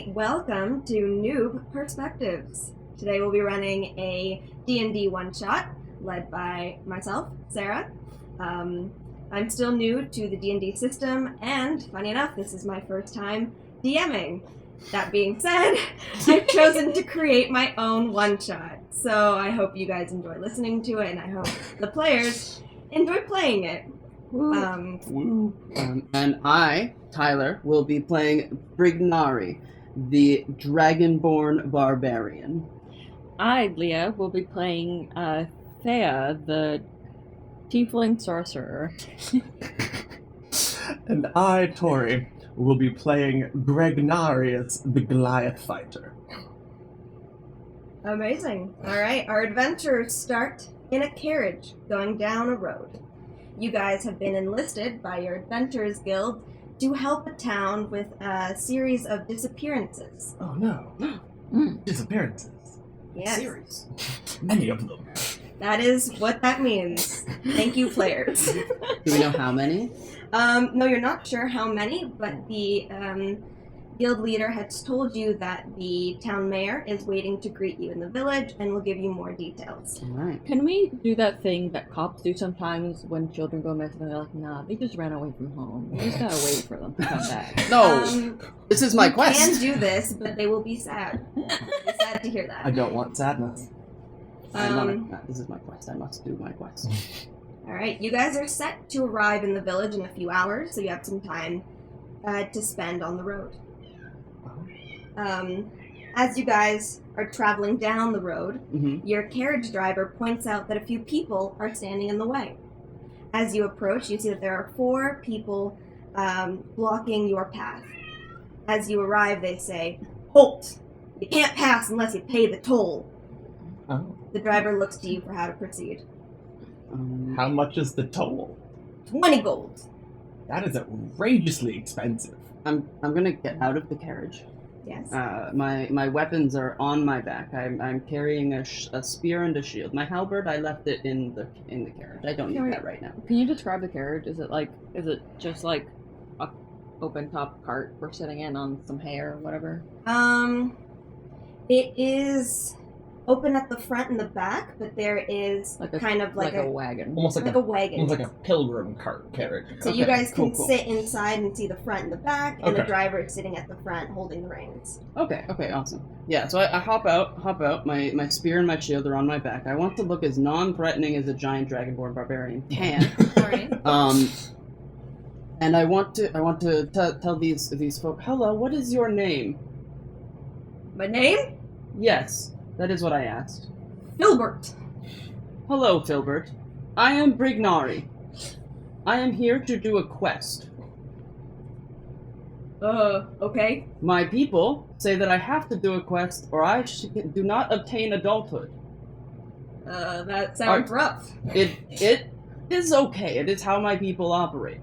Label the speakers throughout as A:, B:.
A: right, welcome to Newb Perspectives. Today we'll be running a D&D one-shot led by myself, Sarah. I'm still new to the D&D system, and funny enough, this is my first time DMing. That being said, I've chosen to create my own one-shot, so I hope you guys enjoy listening to it, and I hope the players enjoy playing it.
B: And I, Tyler, will be playing Brignari, the Dragonborn Barbarian.
C: I, Leah, will be playing Thea, the Tiefling Sorcerer.
D: And I, Tori, will be playing Gregnarius, the Goliath Fighter.
A: Amazing. Alright, our adventures start in a carriage going down a road. You guys have been enlisted by your Adventurers Guild to help a town with a series of disappearances.
D: Oh no. Disappearances.
A: Yes.
D: Series. Many of them.
A: That is what that means. Thank you, players.
B: Do we know how many?
A: No, you're not sure how many, but the guild leader has told you that the town mayor is waiting to greet you in the village and will give you more details.
B: Alright.
C: Can we do that thing that cops do sometimes when children go missing? They're like, nah, they just ran away from home. We just gotta wait for them to come back.
B: No! This is my
A: You
B: quest!
A: can do this, but they will be sad. Be sad to hear that.
D: I don't want sadness.
B: This is my quest. I must do my quest.
A: Alright, you guys are set to arrive in the village in a few hours, so you have some time to spend on the road. As you guys are traveling down the road, your carriage driver points out that a few people are standing in the way. As you approach, you see that there are 4 people blocking your path. As you arrive, they say, "Halt! You can't pass unless you pay the toll."
D: Oh.
A: The driver looks to you for how to proceed.
D: How much is the toll?
A: 20 gold.
D: That is outrageously expensive.
B: I'm gonna get out of the carriage.
A: Yes.
B: My weapons are on my back. I'm carrying a spear and a shield. My halberd, I left it in the carriage. I don't need that right now.
C: Can you describe the carriage? Is it just like a open top cart we're sitting in on some hay or whatever?
A: It is open at the front and the back, but there is
C: Like a wagon.
D: Almost
A: like a wagon.
D: Almost like a pilgrim cart carriage.
A: So you guys can
B: cool.
A: sit inside and see the front and the back, and the
D: Okay.
A: driver is sitting at the front holding the reins.
B: Okay, awesome. Yeah, so I hop out, my spear and my shield are on my back. I want to look as non-threatening as a giant dragonborn barbarian can.
A: Alright.
B: And I want to tell these folk, hello, what is your name?
A: My name?
B: Yes, that is what I asked.
A: Filbert.
B: Hello, Filbert. I am Brignari. I am here to do a quest.
A: Okay.
B: My people say that I have to do a quest or I do not obtain adulthood.
A: That sounds rough.
B: It is okay. It is how my people operate.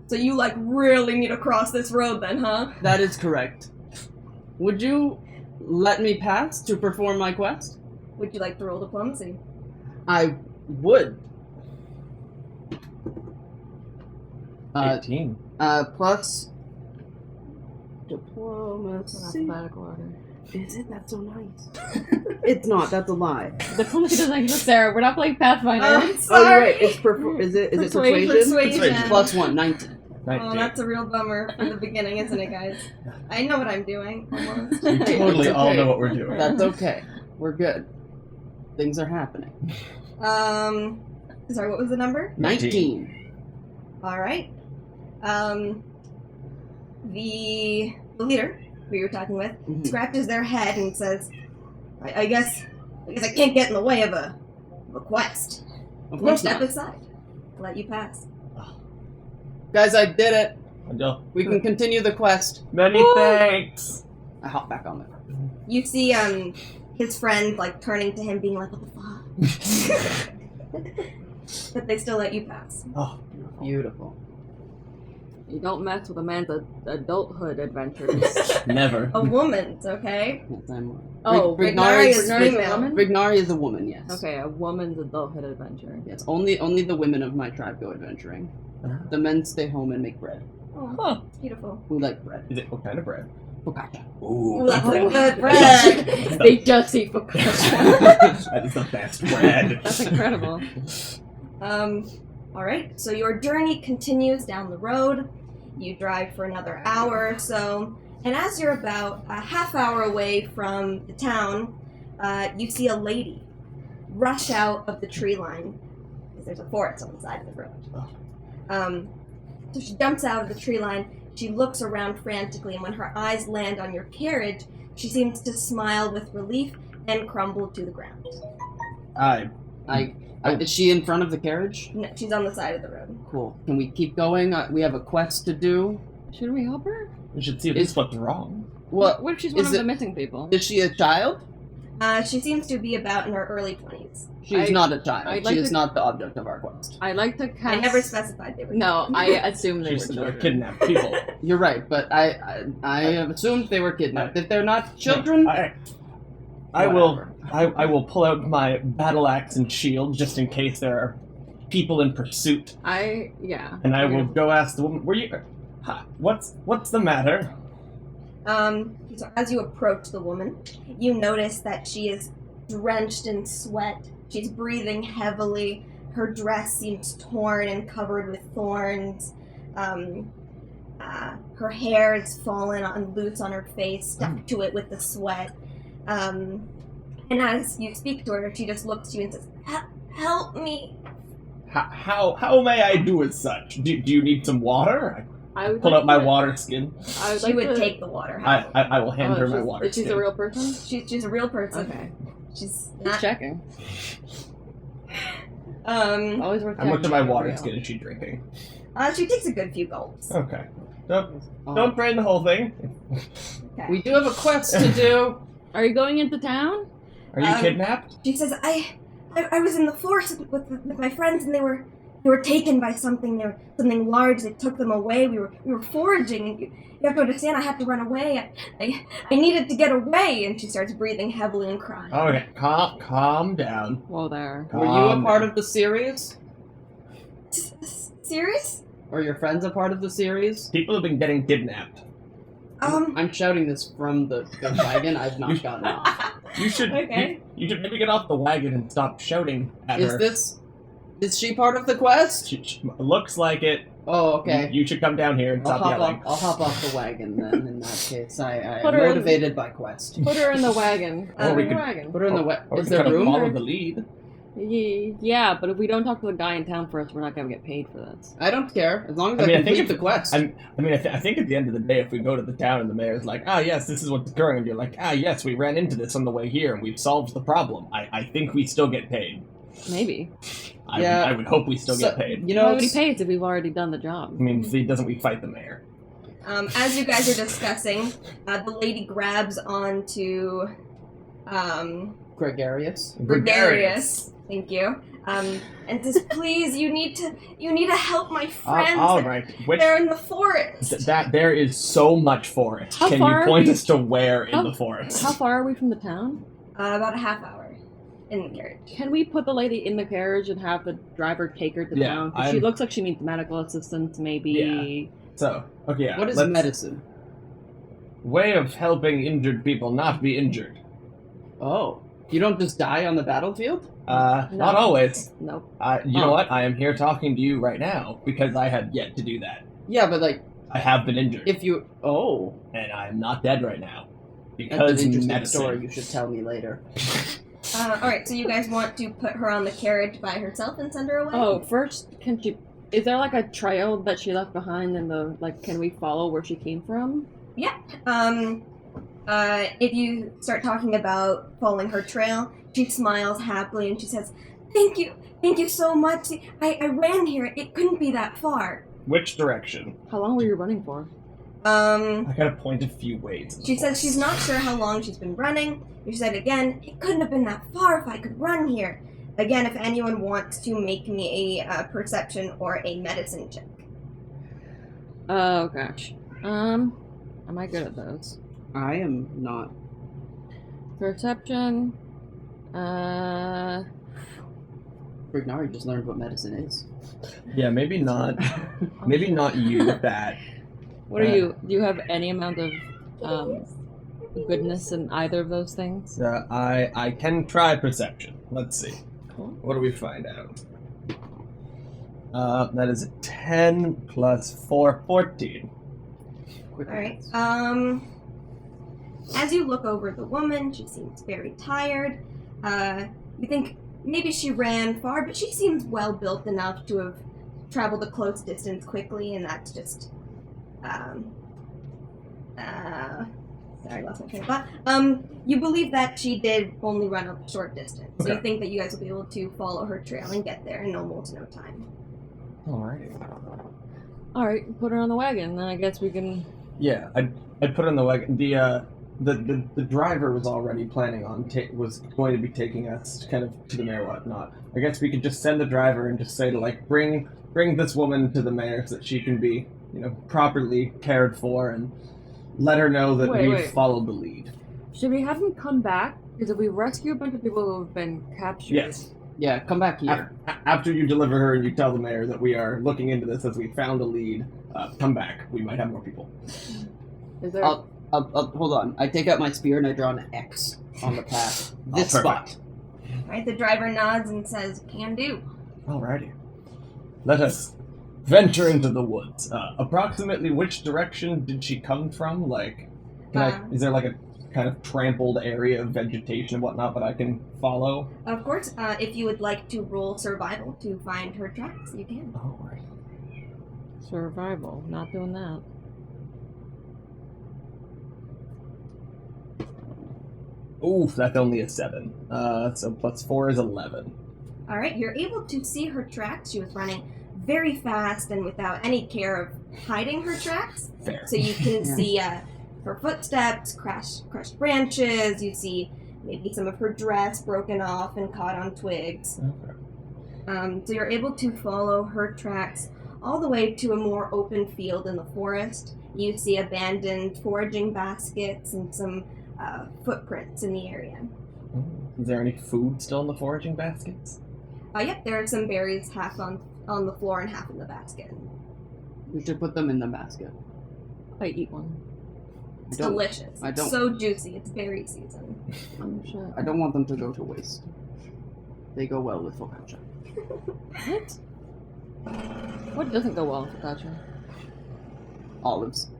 A: So you, really need to cross this road then, huh?
B: That is correct. Would you let me pass to perform my quest?
A: Would you like to roll diplomacy?
B: I would.
D: 18.
B: Plus diplomacy.
C: Alphabetical order.
B: Is it? That's so nice. It's not. That's a lie.
C: Diplomacy doesn't exist, Sarah. We're not playing Pathfinder.
A: Oh,
B: Oh, you're
A: sorry.
B: right. It's is it persuasion?
A: Persuasion.
B: Plus 1, 19.
A: Oh, that's a real bummer for the beginning, isn't it, guys? I know what I'm doing, almost.
D: We totally
B: It's
D: all
B: okay.
D: know what we're doing.
B: That's okay. We're good. Things are happening.
A: Sorry, what was the number?
B: 19.
A: Alright. The leader, who you were talking with, scratches their head and says, I guess I can't get in the way of a quest.
B: Of
A: We'll
B: course
A: step
B: not.
A: aside. Let you pass.
B: Guys, I did it.
D: Until
B: We can continue the quest.
D: many thanks.
B: I hop back on the car.
A: You see his friend turning to him being like, what the fuck? But they still let you pass.
D: Oh,
B: Beautiful.
C: You don't mess with a man's adulthood adventures.
D: never.
A: A woman's, okay?
B: Yes, I'm
C: Oh,
A: Brignari is
C: Brignari's
A: female.
C: a woman?
B: Brignari is a woman, yes.
C: Okay, a woman's adulthood adventure.
B: Yes, only the women of my tribe go adventuring. The men stay home and make bread.
A: Oh,
C: Huh.
A: it's beautiful.
B: We like bread.
D: Is it what kind of bread?
B: Focaccia.
D: Ooh,
A: That's a
C: Oh.
A: good bread.
C: They just eat focaccia.
D: that is the best bread.
C: That's incredible.
A: All right. So your journey continues down the road. You drive for another hour or so, and as you're about a half hour away from the town, you see a lady rush out of the tree line because there's a forest on the side of the road. So she jumps out of the tree line. She looks around frantically, and when her eyes land on your carriage, she seems to smile with relief and crumble to the ground.
B: Is she in front of the carriage?
A: No, she's on the side of the road.
B: Cool. Can we keep going? We have a quest to do.
C: Should we help her?
D: We should see if this is what's wrong.
B: What?
C: What if she's one
B: Is
C: of
B: it-
C: the missing people?
B: Is she a child?
A: She seems to be about in her early 20s.
B: She's not a child.
C: I'd like
B: She is
C: to-
B: not the object of our quest.
C: I like to cast.
A: I never specified they were.
C: No, I assume they
D: She's
C: were children.
D: kidnapped people.
B: You're right, but I have assumed they were kidnapped. If they're not children,
D: I will.
B: whatever.
D: I will pull out my battle axe and shield just in case there are people in pursuit,
C: Yeah.
D: and I will go ask the woman. Were you? What's the matter?
A: So as you approach the woman, you notice that she is drenched in sweat. She's breathing heavily. Her dress seems torn and covered with thorns. Her hair is fallen on loose on her face, stuck to it with the sweat. And as you speak to her, she just looks to you and says, "Help me."
D: How may I do as such? Do you need some water?
C: I would
D: Pull
C: like
D: out my
C: to-
D: water skin.
C: I would
A: She
C: like
A: would
C: to-
A: take the water.
D: I will hand her my water
C: She's
D: skin.
C: a real person?
A: She's a real person.
C: Okay.
A: She's
C: Just
A: not.
C: checking. Always worth
D: How much
C: checking
D: of my
C: if
D: water
C: real.
D: skin is she drinking?
A: She takes a good few gulps.
D: Okay. Don't drain the whole thing.
A: Okay.
B: We do have a quest to do.
C: Are you going into town?
D: Are you kidnapped?
A: She says, I was in the forest with my friends, and they were taken by something. They were something large. They took them away. We were foraging, and you have to understand. I had to run away. I needed to get away. And she starts breathing heavily and crying.
D: Okay, calm down.
C: Whoa there.
B: Were you a part of the series?
A: Serious?
B: Or your friends a part of the series?
D: People have been getting kidnapped.
B: I'm shouting this from the wagon. I've not gotten off.
D: You should.
A: Okay.
D: You should maybe get off the wagon and stop shouting at her.
B: Is she part of the quest?
D: Looks like it.
B: Oh, okay.
D: You should come down here and stop yelling.
B: I'll hop off the wagon then. In that case, I am
C: Put her in-
B: motivated by quest.
C: Put her in the wagon.
D: Or we
C: In the
D: could-
C: wagon.
B: Put her in the wagon.
D: Or
B: Is
D: we
B: there
D: could
B: room?
D: follow the lead.
C: Yeah, but if we don't talk to the guy in town first, we're not gonna get paid for this.
B: I don't care as long as
D: I mean, I
B: complete
D: think
B: the quest.
D: I think at the end of the day, if we go to the town and the mayor's like, yes, this is what's occurring, and you're like, yes, we ran into this on the way here and we've solved the problem. I think we still get paid.
C: Maybe.
D: I would hope we still get paid.
B: You
C: Why
B: know,
C: would he pay us if we've already done the job?
D: I mean, doesn't we fight the mayor?
A: As you guys are discussing, the lady grabs onto
B: gregarious.
A: Gregarious. Thank you. And says, "Please, you need to help my friends.
D: All right.
A: They're in the forest."
D: That there is so much forest.
C: How
D: Can
C: far
D: you
C: are
D: point
C: we-
D: us to where
C: How-
D: in the forest?
C: How far are we from the town?
A: About a half hour in the carriage.
C: Can we put the lady in the carriage and have the driver take her to
D: Yeah,
C: town? 'Cause she looks like she needs medical assistance, maybe.
D: So, okay, yeah.
B: What is
D: let's-
B: medicine?
D: Way of helping injured people not be injured.
B: Oh, you don't just die on the battlefield?
D: Not always.
C: Nope.
D: You know what? I am here talking to you right now because I have yet to do that.
B: Yeah, but like,
D: I have been injured,
B: if you
D: and I am not dead right now
B: that's
D: because
B: an interesting
D: medicine.
B: story. You should tell me later.
A: Alright, so you guys want to put her on the carriage by herself and send her away?
C: Oh, first, is there like a trail that she left behind in the, can we follow where she came from?
A: If you start talking about following her trail, she smiles happily and she says, Thank you so much. I ran here. It couldn't be that far."
D: Which direction?
C: How long were you running for?
D: I gotta point a few ways.
A: She says she's not sure how long she's been running. She said again, "It couldn't have been that far if I could run here." Again, if anyone wants to make me a perception or a medicine check.
C: Oh gosh. Am I good at those?
B: I am not.
C: Perception.
B: Brignari just learned what medicine is.
D: Yeah, maybe not. Maybe not you with that.
C: What are you? Do you have any amount of goodness in either of those things?
D: I can try perception. Let's see.
C: Cool.
D: What do we find out? That is a 10 plus 4, 14.
B: Quick
A: All right.
B: ones.
A: As you look over the woman, she seems very tired. You think maybe she ran far, but she seems well built enough to have traveled a close distance quickly, and that's just. Sorry, lost my train of thought. You believe that she did only run a short distance, so you
D: Okay.
A: think that you guys will be able to follow her trail and get there in almost no time.
D: Alrighty.
C: Alright, put her on the wagon, then I guess we can...
D: Yeah, I'd put on the wagon. The driver was already planning on was going to be taking us kind of to the mayor, whatnot. I guess we could just send the driver and just say to like bring this woman to the mayor so that she can be properly cared for and let her know that we've followed the lead.
C: Should we have him come back? Because if we rescue a bunch of people who have been captured...
D: Yes.
B: Yeah, come back here.
D: After you deliver her and you tell the mayor that we are looking into this as we found a lead, come back. We might have more people.
C: Is there...
B: I'll hold on. I take out my spear and I draw an X on the path. This
D: perfect.
B: spot.
A: Right, the driver nods and says, "Can do."
D: Alrighty. Let us venture into the woods. Approximately which direction did she come from? Like, is there like a kind of trampled area of vegetation and whatnot that I can follow?
A: Of course, if you would like to roll survival to find her tracks, you can.
D: Alright.
C: Survival. Not doing that.
D: Oof, that's only a 7. So plus 4 is 11.
A: All right, you're able to see her tracks. She was running very fast and without any care of hiding her tracks.
D: Fair.
A: So you can see her footsteps, crushed branches. You see maybe some of her dress broken off and caught on twigs.
D: Okay.
A: So you're able to follow her tracks all the way to a more open field in the forest. You see abandoned foraging baskets and some footprints in the area.
D: Is there any food still in the foraging baskets?
A: Yep, there are some berries half on the floor and half in the basket.
B: We should put them in the basket.
C: I eat one.
A: It's
B: don't-
A: delicious.
B: I don't-
A: So juicy. It's berry season.
C: Oh, shit.
B: I don't want them to go to waste. They go well with focaccia.
C: What? What doesn't go well in focaccia?
B: Olives.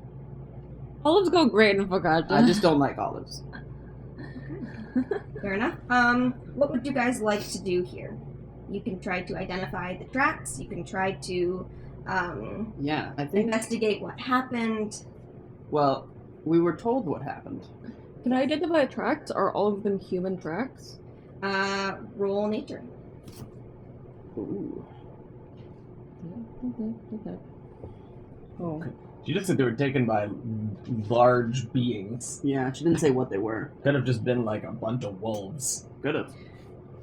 C: Olives go great in focaccia.
B: I just don't like olives.
A: Fair enough. What would you guys like to do here? You can try to identify the tracks. You can try to
B: Yeah, I think.
A: investigate what happened.
B: Well, we were told what happened.
C: Can I identify tracks? Are all of them human tracks?
A: Roll nature.
B: Ooh.
C: Okay. Oh.
D: She just said they were taken by large beings.
B: Yeah, she didn't say what they were.
D: Could have just been like a bunch of wolves.
B: Could have.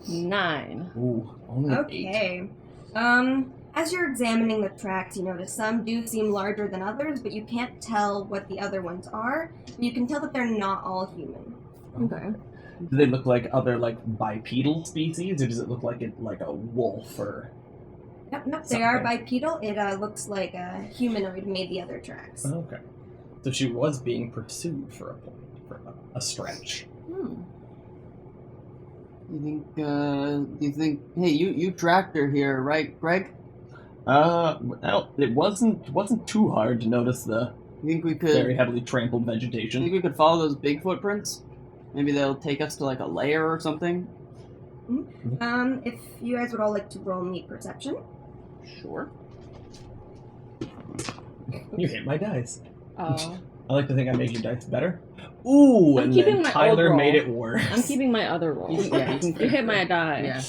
C: 9.
D: Ooh, only 8.
A: Okay. As you're examining the tracks, you notice some do seem larger than others, but you can't tell what the other ones are. You can tell that they're not all human.
C: Okay.
D: Do they look like other like bipedal species, or does it look like a wolf or?
A: Nope, they are bipedal. It looks like a humanoid made the other tracks.
D: Okay, so she was being pursued for a stretch.
B: You think? Hey, you tracked her here, right, Greg?
D: Well, it wasn't too hard to notice the
B: You think we could?
D: very heavily trampled
B: You think
D: vegetation.
B: we could follow those big footprints? Maybe they'll take us to like a lair or something.
A: If you guys would all like to roll me perception.
B: Sure.
D: You hit my dice.
C: Oh.
D: I like to think I made your dice better. Ooh,
C: I'm
D: and
C: keeping
D: then
C: my old
D: Tyler
C: roll.
D: made it worse.
C: I'm keeping my other roll.
B: Yeah, you can
C: You hit my die.
B: Yeah.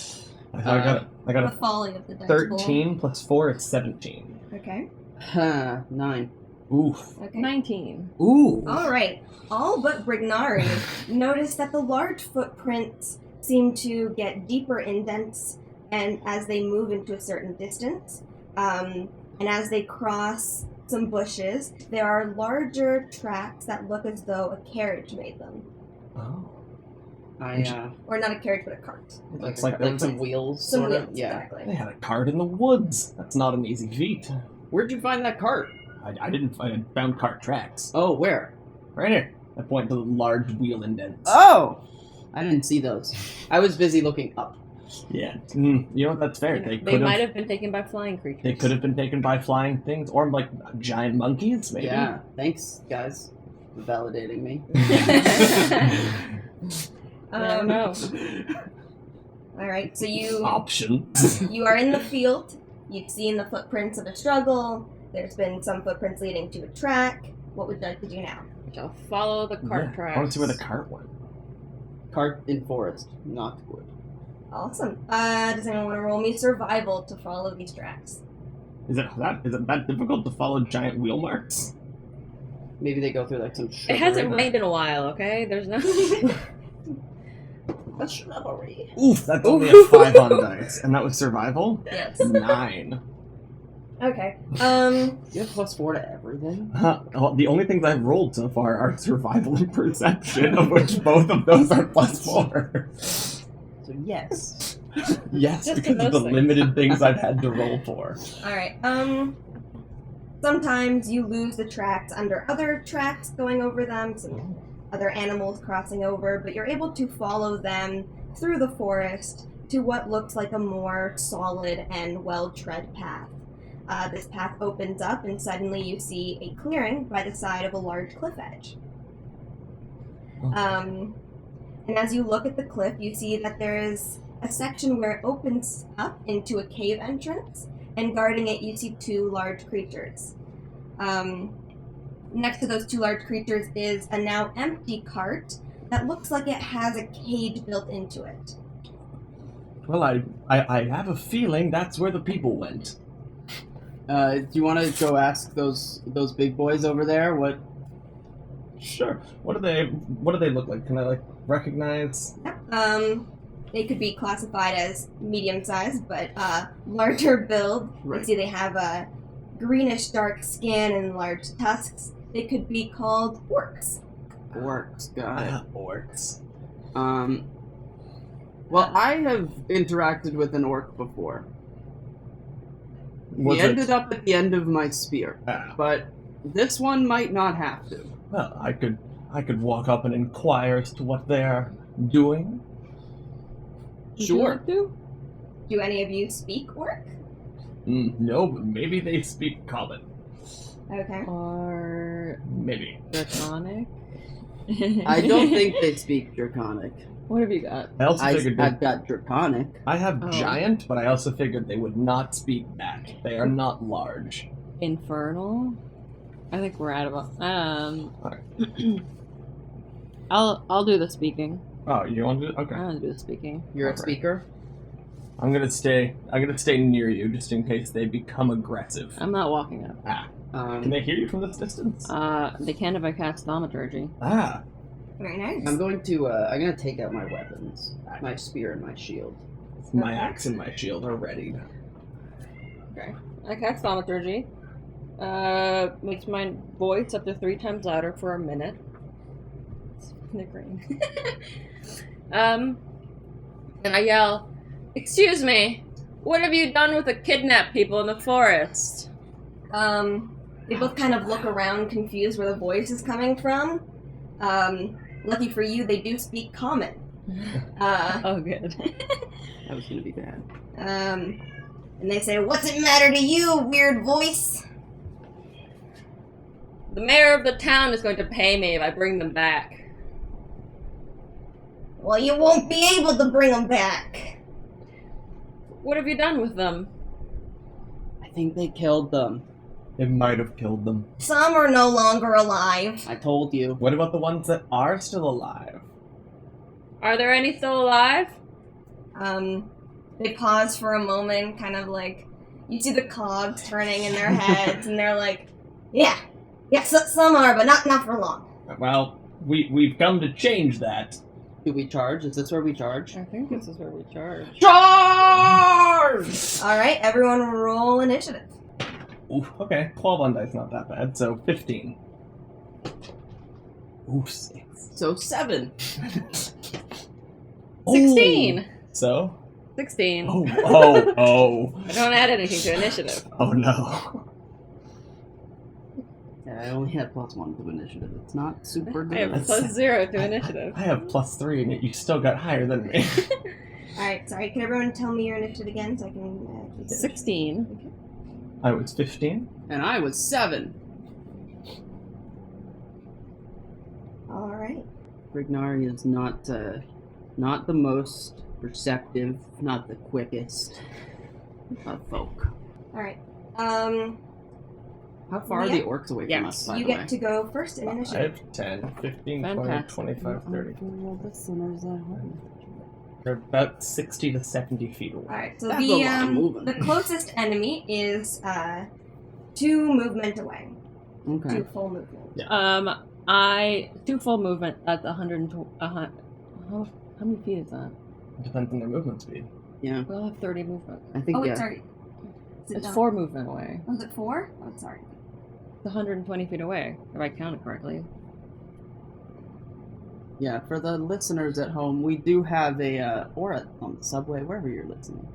D: I got
A: The
D: a
A: folly of the dice bowl.
D: 13 plus 4 is 17.
A: Okay.
B: 9.
D: Oof.
A: Okay.
C: 19.
D: Ooh.
A: All right. All but Brignari notice that the large footprints seem to get deeper indents, and as they move into a certain distance, and as they cross some bushes, there are larger tracks that look as though a carriage made them,
D: Oh.
A: or not a carriage, but a cart.
D: Looks like there was
B: some
D: a-
B: wheels,
A: Some
B: sort
A: wheels,
B: of. Yeah.
A: exactly.
D: They had a cart in the woods. That's not an easy feat.
B: Where'd you find that cart?
D: I didn't find. I found cart tracks.
B: Oh, where?
D: Right here. I point to the large wheel indents.
B: Oh! I didn't see those. I was busy looking up.
D: Yeah. You know what? That's fair.
C: They might have been taken by flying creatures.
D: They could have been taken by flying things, or like giant monkeys, maybe.
B: Yeah. Thanks, guys, for validating me.
C: No.
A: All right, so you
D: Options.
A: you are in the field. You've seen the footprints of a struggle. There's been some footprints leading to a track. What would you like to do now?
C: I'll follow the cart tracks.
D: I want to see where the cart went.
B: Cart in forest, not wood.
A: Awesome. Does anyone want to roll me survival to follow these tracks?
D: Is it that difficult to follow giant wheel marks?
B: Maybe they go through like some.
C: It hasn't rained in a while, okay? There's no.
B: That's shrubbery.
D: Oof, that's only a 5 on dice, and that was survival.
A: Yes.
D: 9.
A: Okay.
B: You have +4 to everything.
D: Well, the only things I've rolled so far are survival and perception, of which both of those are +4.
B: So yes.
D: Yes,
C: Just
D: because of the
C: those things.
D: limited things I've had to roll for.
A: All right. Sometimes you lose the tracks under other tracks going over them, some other animals crossing over, but you're able to follow them through the forest to what looks like a more solid and well-tread path. This path opens up, and suddenly you see a clearing by the side of a large cliff edge. And as you look at the cliff, you see that there is a section where it opens up into a cave entrance, and guarding it, you see 2 large creatures. Next to those 2 large creatures is a now empty cart that looks like it has a cage built into it.
D: Well, I have a feeling that's where the people went.
B: Do you want to go ask those big boys over there what?
D: Sure. What do they look like? Can I like recognize?
A: They could be classified as medium-sized, but larger build.
B: Right.
A: You see they have a greenish dark skin and large tusks. They could be called orcs.
B: Orcs, got it.
D: Orcs.
B: Well, I have interacted with an orc before.
D: Was
B: He ended up at the end of my spear, but this one might not have to.
D: Well, I could walk up and inquire as to what they're doing.
B: Sure.
A: Do any of you speak orc?
D: No, but maybe they speak common.
A: Okay.
C: Or
D: Maybe.
C: draconic.
B: I don't think they speak Draconic.
C: What have you got?
D: I also figured
B: I've got Draconic.
D: I have
C: Oh.
D: giant, but I also figured they would not speak back. They are not large.
C: Infernal. I think we're out of.
D: Alright.
C: I'll do the speaking.
D: Oh, you want to? Okay.
C: I want to do the speaking.
B: You're a
D: Okay.
B: speaker?
D: I'm gonna stay near you just in case they become aggressive.
C: I'm not walking up.
D: Can they hear you from this distance?
C: They can if I cast thaumaturgy.
A: Very nice.
B: I'm going to take out my weapons. My spear and my shield.
D: My axe and my shield are ready.
C: Okay. I cast thaumaturgy. Makes my voice up to 3 times louder for a minute. It's snickering. And I yell, "Excuse me, what have you done with the kidnapped people in the forest?"
A: They both kind of look around, confused where the voice is coming from. Lucky for you, they do speak common.
C: Oh, good.
B: That was going to be bad.
A: And they say, "What's it matter to you, weird voice?"
C: The mayor of the town is going to pay me if I bring them back.
A: Well, you won't be able to bring them back.
C: What have you done with them?
B: I think they killed them.
D: It might have killed them.
A: Some are no longer alive.
B: I told you.
D: What about the ones that are still alive?
C: Are there any still alive?
A: They pause for a moment, kind of like, you see the cogs turning in their heads, and they're like, yeah, some are, but not for long.
D: Well, we've come to change that.
B: Do we charge? Is this where we charge?
C: I think this is where we charge.
B: Charge!
A: Alright, everyone roll initiative.
D: Ooh, okay. 12 on dice, not that bad. So 15. Ooh, 6.
B: So 7.
C: 16!
D: So?
C: 16.
D: Oh.
C: I don't add anything to initiative.
D: Oh no.
B: I only had +1 to initiative. It's not super
C: I have
B: good.
C: +0 to initiative.
D: I have +3, and yet you still got higher than me.
A: Alright, sorry, can everyone tell me your initiative again so I can keep it?
C: 16.
D: I was 15.
B: And I was 7.
A: Alright.
B: Rignari is not the most perceptive, not the quickest of folk.
A: Alright.
B: How far are
A: Yeah.
B: the orcs away from us, by
A: You
B: the way?
A: get to go first in initiative.
D: 5, 10, 15, 20,
C: Fantastic.
D: 25, 30.
B: Listeners at home.
D: They're about 60 to 70 feet away.
A: Alright, so
B: That's a lot of movement.
A: the closest enemy is 2 movement away.
B: Okay.
A: 2 full movement.
C: I 2 full movement. That's 120. How many feet is that?
D: Depends on their movement speed.
B: Yeah,
C: We'll have 30 movement.
B: I think
A: Oh, wait,
B: yeah.
A: sorry. Is it
C: It's
A: down?
C: 4 movement away.
A: Was it 4? Oh, sorry.
C: It's 120 feet away, if I counted correctly.
B: Yeah, for the listeners at home, we do have or on the subway, wherever you're listening.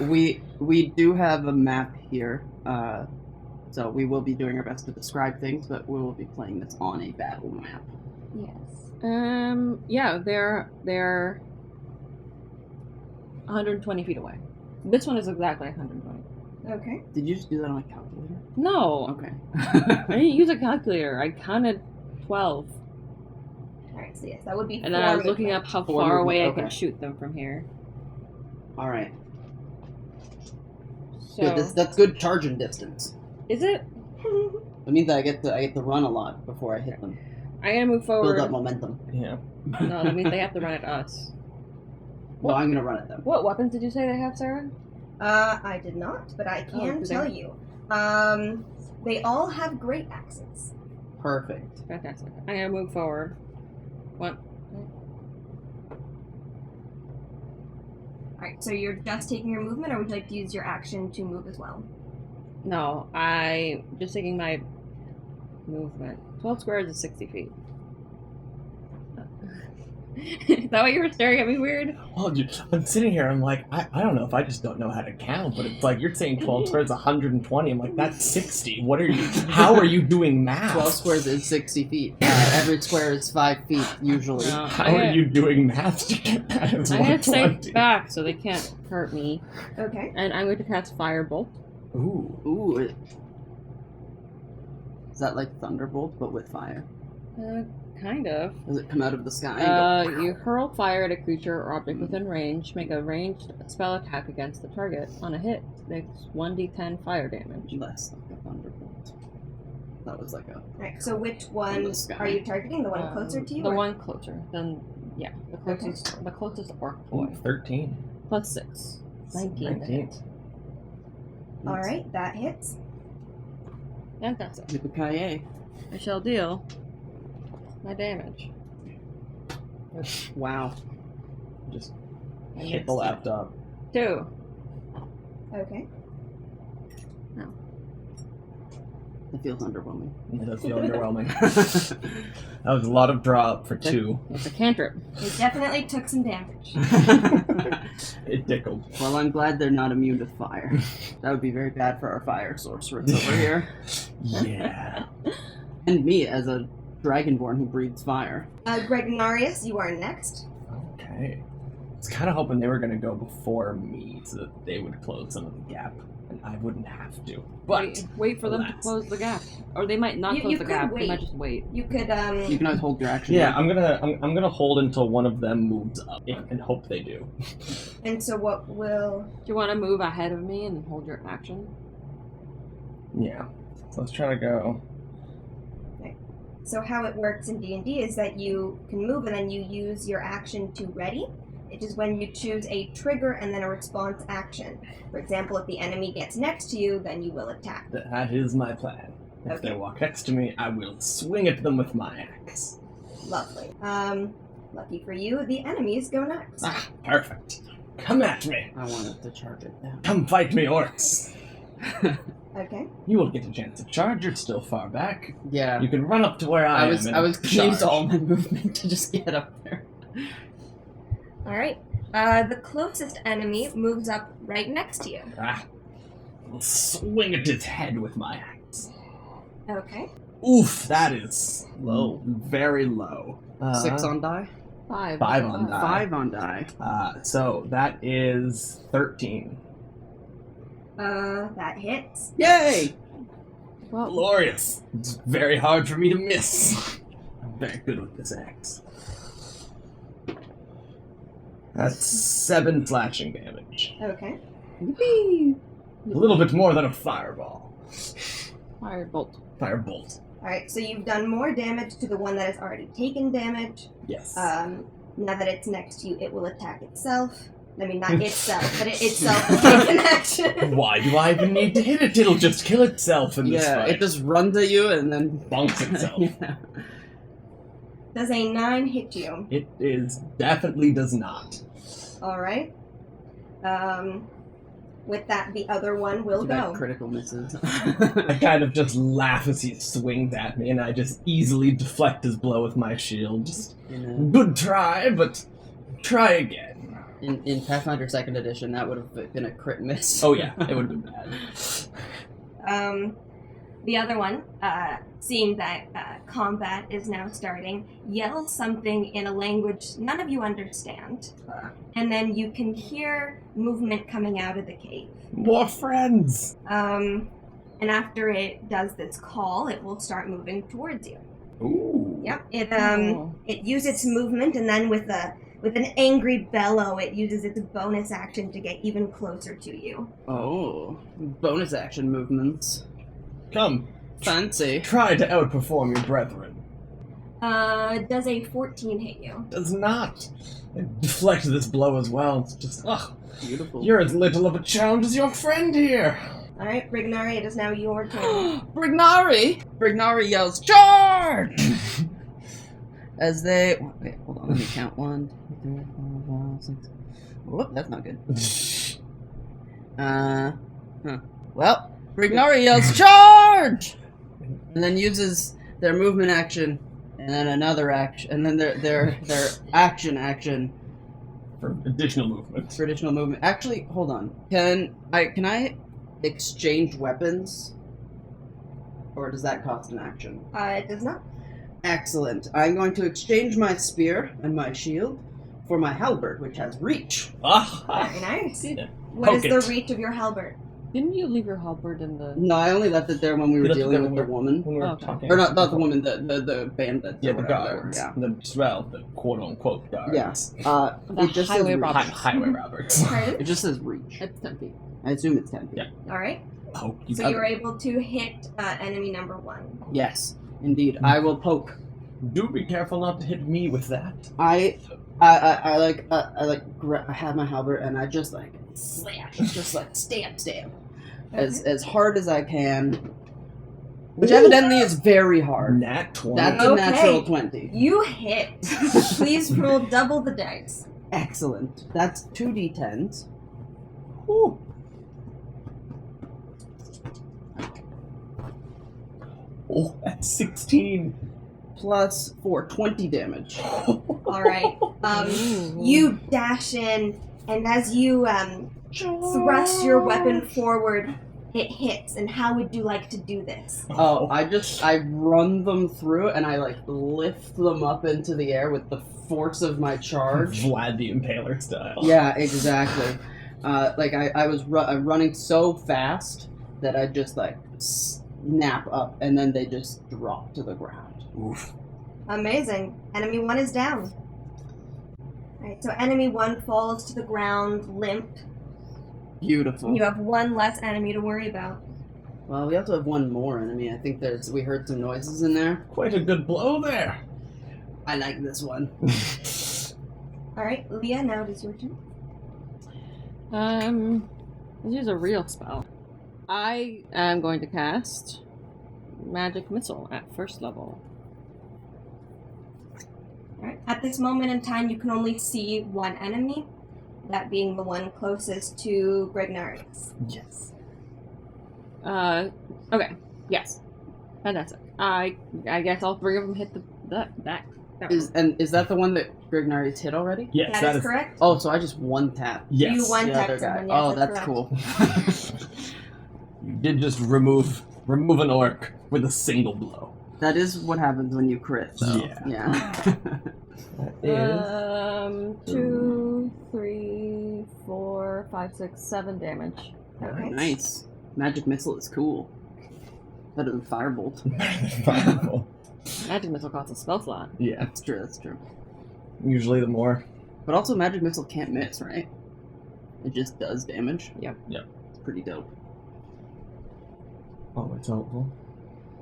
B: We do have a map here, so we will be doing our best to describe things, but we will be playing this on a battle map.
A: Yes.
C: Yeah, they're 120 feet away. This one is exactly 120.
A: Okay.
B: Did you just do that on a calculator?
C: No,
B: Okay.
C: I didn't use a calculator. I counted 12.
A: Alright, so yes, that would be 4
C: And then I was looking
A: movement.
C: up how
B: 4
C: far away
B: movement,
C: I can
B: okay.
C: shoot them from here.
B: All right.
C: So,
B: Good. That's good charging distance.
C: is it?
B: It means I get to run a lot before I hit them.
C: I'm gonna move
B: Build
C: forward.
B: up momentum.
D: Yeah.
C: No, that means they have to run at us.
B: Well, I'm gonna run at them.
C: What weapons did you say they have, Sarah?
A: I did not, but I can
C: do they?
A: tell you. They all have great axes.
B: Perfect.
C: Fantastic. I'm gonna move forward. One.
A: Alright, so you're just taking your movement, or would you like to use your action to move as well?
C: No, I just taking my movement. 12 squares is 60 feet. Is that why you were staring at me weird?
D: Well, I'm sitting here, I'm like, I don't know if I just don't know how to count, but it's like, you're saying 12 squares 120. I'm like, that's 60. What are you, how are you doing math?
B: 12 squares is 60 feet. Every square is 5 feet, usually.
C: No,
D: How are you doing math to get that as
C: I have safe
D: 120?
C: back so they can't hurt me.
A: Okay.
C: And I'm going to cast Firebolt.
D: Ooh.
B: Ooh. Is that like Thunderbolt, but with fire?
C: Kind of.
B: Does it come out of the sky? and go,
C: You hurl fire at a creature or object within range. Make a ranged spell attack against the target. On a hit, takes 1d10 fire damage.
B: less like a Thunderbolt. That was like a...
A: Alright, so which
B: In
A: one
B: the sky.
A: are you targeting? The one closer to you?
C: The
A: or-
C: one closer. Then, yeah, the closest orc boy.
D: 13.
C: Plus 6. 19 to
D: 19.
C: hit.
A: Alright, that hits.
C: Fantastic.
B: Yippee-ki-yay.
C: I shall deal my damage.
B: Wow.
D: Just
C: I
D: hit the
C: missed.
D: laptop.
C: 2.
A: Okay.
B: That feels underwhelming.
D: It does feel underwhelming. That was a lot of draw up for 2.
C: It's a cantrip.
A: It definitely took some damage.
D: It tickled.
B: Well, I'm glad they're not immune to fire. That would be very bad for our fire sorceress over here.
D: Yeah.
B: And me as a dragonborn who breathes fire.
A: Gregnarius, you are next.
D: Okay. I was kind of hoping they were going to go before me so that they would close some of the gap and I wouldn't have to. But
C: wait for them to
D: alas.
C: close the gap. Or they might not
A: You
C: close the
A: could
C: gap. They
A: wait.
C: might just wait.
A: You could,
B: You can always hold your action.
D: yeah,
B: down.
D: I'm gonna hold until one of them moves up and hope they do.
A: and so what will...
C: Do you want to move ahead of me and hold your action?
D: Yeah. So let's try to go.
A: So how it works in D&D is that you can move and then you use your action to ready. It is when you choose a trigger and then a response action. For example, if the enemy gets next to you, then you will attack.
D: That is my plan. If
A: Okay.
D: they walk next to me, I will swing at them with my axe.
A: Lovely. Lucky for you, the enemies go next.
D: Ah, perfect. Come at me.
B: I wanted to charge it down.
D: Come fight me, orcs.
A: Okay.
D: You will get a chance to charge. You're still far back.
B: Yeah.
D: You can run up to where I
B: I
D: am.
B: was gonna use all my movement to just get up there.
A: Alright. The closest enemy moves up right next to you.
D: Ah, I'll swing at his head with my axe.
A: Okay.
D: Oof, that is
B: Low.
D: very low.
B: 6 on die?
C: 5.
D: 5 on die.
B: 5 on die.
D: So that is 13.
A: That hits.
B: Yay!
C: Well,
D: Glorious. It's very hard for me to miss. I'm very good with this axe. That's 7 slashing damage.
A: Okay.
B: Yippee!
D: A little bit more than a fireball.
C: firebolt.
D: Firebolt.
A: Alright, so you've done more damage to the one that has already taken damage.
D: Yes.
A: Now that it's next to you, it will attack itself. I mean, not itself, but it itself will take an action.
D: Why do I even need to hit it? It'll just kill itself in this
B: Yeah,
D: fight.
B: it just runs at you and then
D: bonks itself.
B: Yeah.
A: Does a 9 hit you?
D: It is definitely does not.
A: Alright. With that, the other one will
B: Too bad
A: go.
B: critical misses.
D: I kind of just laugh as he swings at me, and I just easily deflect his blow with my shield. Just good try, but try again.
B: In Pathfinder 2nd Edition, that would have been a crit miss.
D: Oh yeah, it would have been bad.
A: The other one, seeing that combat is now starting, yells something in a language none of you understand. And then you can hear movement coming out of the cave.
D: More friends!
A: And after it does this call, it will start moving towards you.
D: Ooh.
A: Yep. It
C: Oh.
A: it uses its movement, and then with an angry bellow, it uses its bonus action to get even closer to you.
B: Oh, bonus action movements.
D: Come,
B: Fancy.
D: try to outperform your brethren.
A: Does a 14 hit you?
D: Does not. I deflect this blow as well. It's just, ugh.
B: Beautiful.
D: You're as little of a challenge as your friend here.
A: Alright, Brignari, it is now your turn.
B: Brignari! Brignari yells, "Charge!" As they... Wait, hold on, let me count. 1, 2, 3, 4, 5, 6... Whoop, that's not good. Well, Brignari yells, "Charge!" And then uses their movement action, and then another action, and then their action
D: For additional movement.
B: for additional movement. Actually, hold on. Can I exchange weapons? Or does that cost an action?
A: It does not.
B: Excellent. I'm going to exchange my spear and my shield for my halberd, which has reach.
D: Ah!
A: Very nice.
D: Yeah.
A: What is
D: Poke
A: the
D: it.
A: reach of your halberd?
C: Didn't you leave your halberd in the...
B: No, I only left it there when we were
D: You left it
B: dealing
D: there
B: with the woman.
D: When we were
C: Okay.
D: talking.
B: Or not the woman, the bandit.
D: Yeah,
B: or
D: the
B: whatever,
D: guards.
B: Yeah.
D: The quote-unquote guards.
B: Yes.
C: The
B: It just
C: highway
B: says reach.
C: robbers.
D: Highway robbers.
A: Pardon?
B: It just says reach.
C: It's 10 feet.
B: I assume it's 10 feet.
D: Yeah.
A: Alright.
D: Oh,
A: So you're able to hit enemy number 1.
B: Yes, indeed. I will poke.
D: do be careful not to hit me with that.
B: I have my halberd and I just like slash, just like stamp, as hard as I can, which evidently is very hard.
D: Nat 20.
B: That's a
A: Okay.
B: natural 20.
A: You hit. Please roll double the dice.
B: Excellent. That's 2d10s.
D: Ooh. Oh, that's 16.
B: Plus 4, 20 damage.
A: Alright.
C: Ooh.
A: You dash in, and as you thrust your weapon forward, it hits. And how would you like to do this?
B: Oh, I run them through and I like lift them up into the air with the force of my charge.
D: Vlad the Impaler style.
B: Yeah, exactly. I was running so fast that I just like snap up and then they just drop to the ground.
D: Oof.
A: Amazing. Enemy 1 is down. Alright, so enemy 1 falls to the ground, limp.
B: Beautiful.
A: You have 1 less enemy to worry about.
B: Well, we also have one more enemy. I think we heard some noises in there.
D: Quite a good blow there.
B: I like this one.
A: Alright, Leah, now it is your turn.
C: Let's use a real spell. I am going to cast Magic Missile at 1st level.
A: Alright. At this moment in time, you can only see 1 enemy, that being the one closest to Grignarius.
D: Yes.
C: Okay. Yes. Fantastic. I guess all 3 of them hit that one.
B: Is that the one that Grignari's hit already?
D: Yes,
A: That is correct.
B: Oh, so I just one tap.
D: Yes.
A: You one
B: The
A: tap
B: other guy.
A: someone, yes,
B: Oh,
A: that's
B: that's
A: correct.
B: cool.
D: You did just remove remove an orc with a single blow.
B: That is what happens when you crit, though. Yeah.
D: That is
C: 2, 3, 4, 5, 6, 7 damage.
A: Okay.
B: Nice. Magic missile is cool. Better than firebolt.
D: fireball.
C: Magic missile costs a spell slot.
D: Yeah,
B: That's true. That's true.
D: usually the more.
B: But also, magic missile can't miss, right? It just does damage.
C: Yep.
D: Yep.
B: It's pretty dope.
D: Always helpful.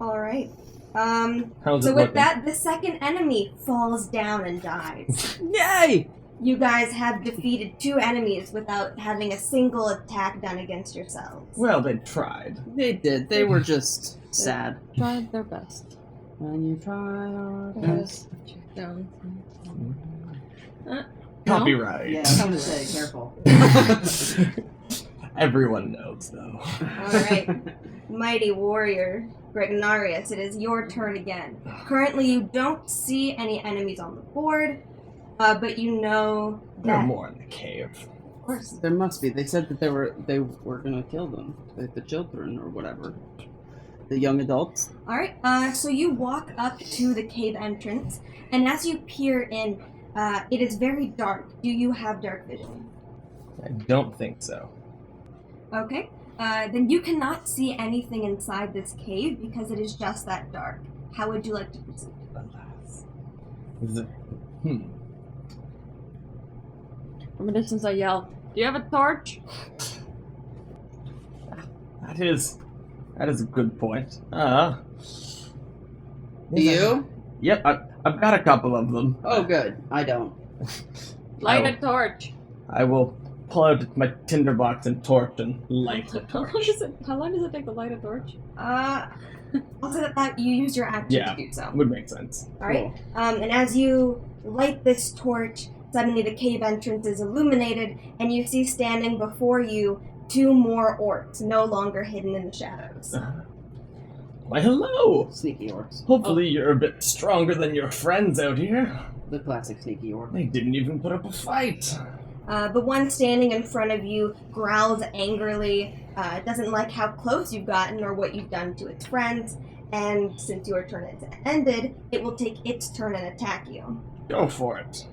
A: All right.
D: How's
A: So
D: it
A: with
D: looking?
A: that, the second enemy falls down and dies.
B: Yay!
A: You guys have defeated 2 enemies without having a single attack done against yourselves.
D: Well, they tried.
B: They did. They were just sad.
C: Tried their best.
B: When you try our best.
C: Down.
D: Copyright.
B: Yeah, I was gonna say, careful.
D: Everyone knows, though.
A: All right. Mighty warrior, Gregnarius, it is your turn again. Currently, you don't see any enemies on the board, but you know
D: There are
A: that...
D: more in the cave.
A: Of course.
B: There must be. They said that they were gonna kill them, the children or whatever, the young adults.
A: All right. So you walk up to the cave entrance, and as you peer in, it is very dark. Do you have dark vision?
D: I don't think so.
A: Okay. Then you cannot see anything inside this cave because it is just that dark. How would you like to proceed?
D: Alas. Is it...
C: From a distance, I yell, "Do you have a torch?"
D: That is a good point.
B: Do you?
D: Yep, I've got a couple of them.
B: Oh, good. I don't.
C: Light a torch.
D: I will pull out my tinderbox and torch and light the
C: How long
D: torch.
C: does it take to light a torch?
A: Also that you use your action
D: Yeah.
A: to do so.
D: Would make sense.
A: All right. And as you light this torch, suddenly the cave entrance is illuminated, and you see standing before you 2 more orcs, no longer hidden in the shadows.
D: Why, hello!
B: Sneaky orcs.
D: Hopefully you're a bit stronger than your friends out here.
B: The classic sneaky orc.
D: They didn't even put up a fight.
A: The one standing in front of you growls angrily, doesn't like how close you've gotten or what you've done to its friends, and since your turn has ended, it will take its turn and attack you.
D: Go for it.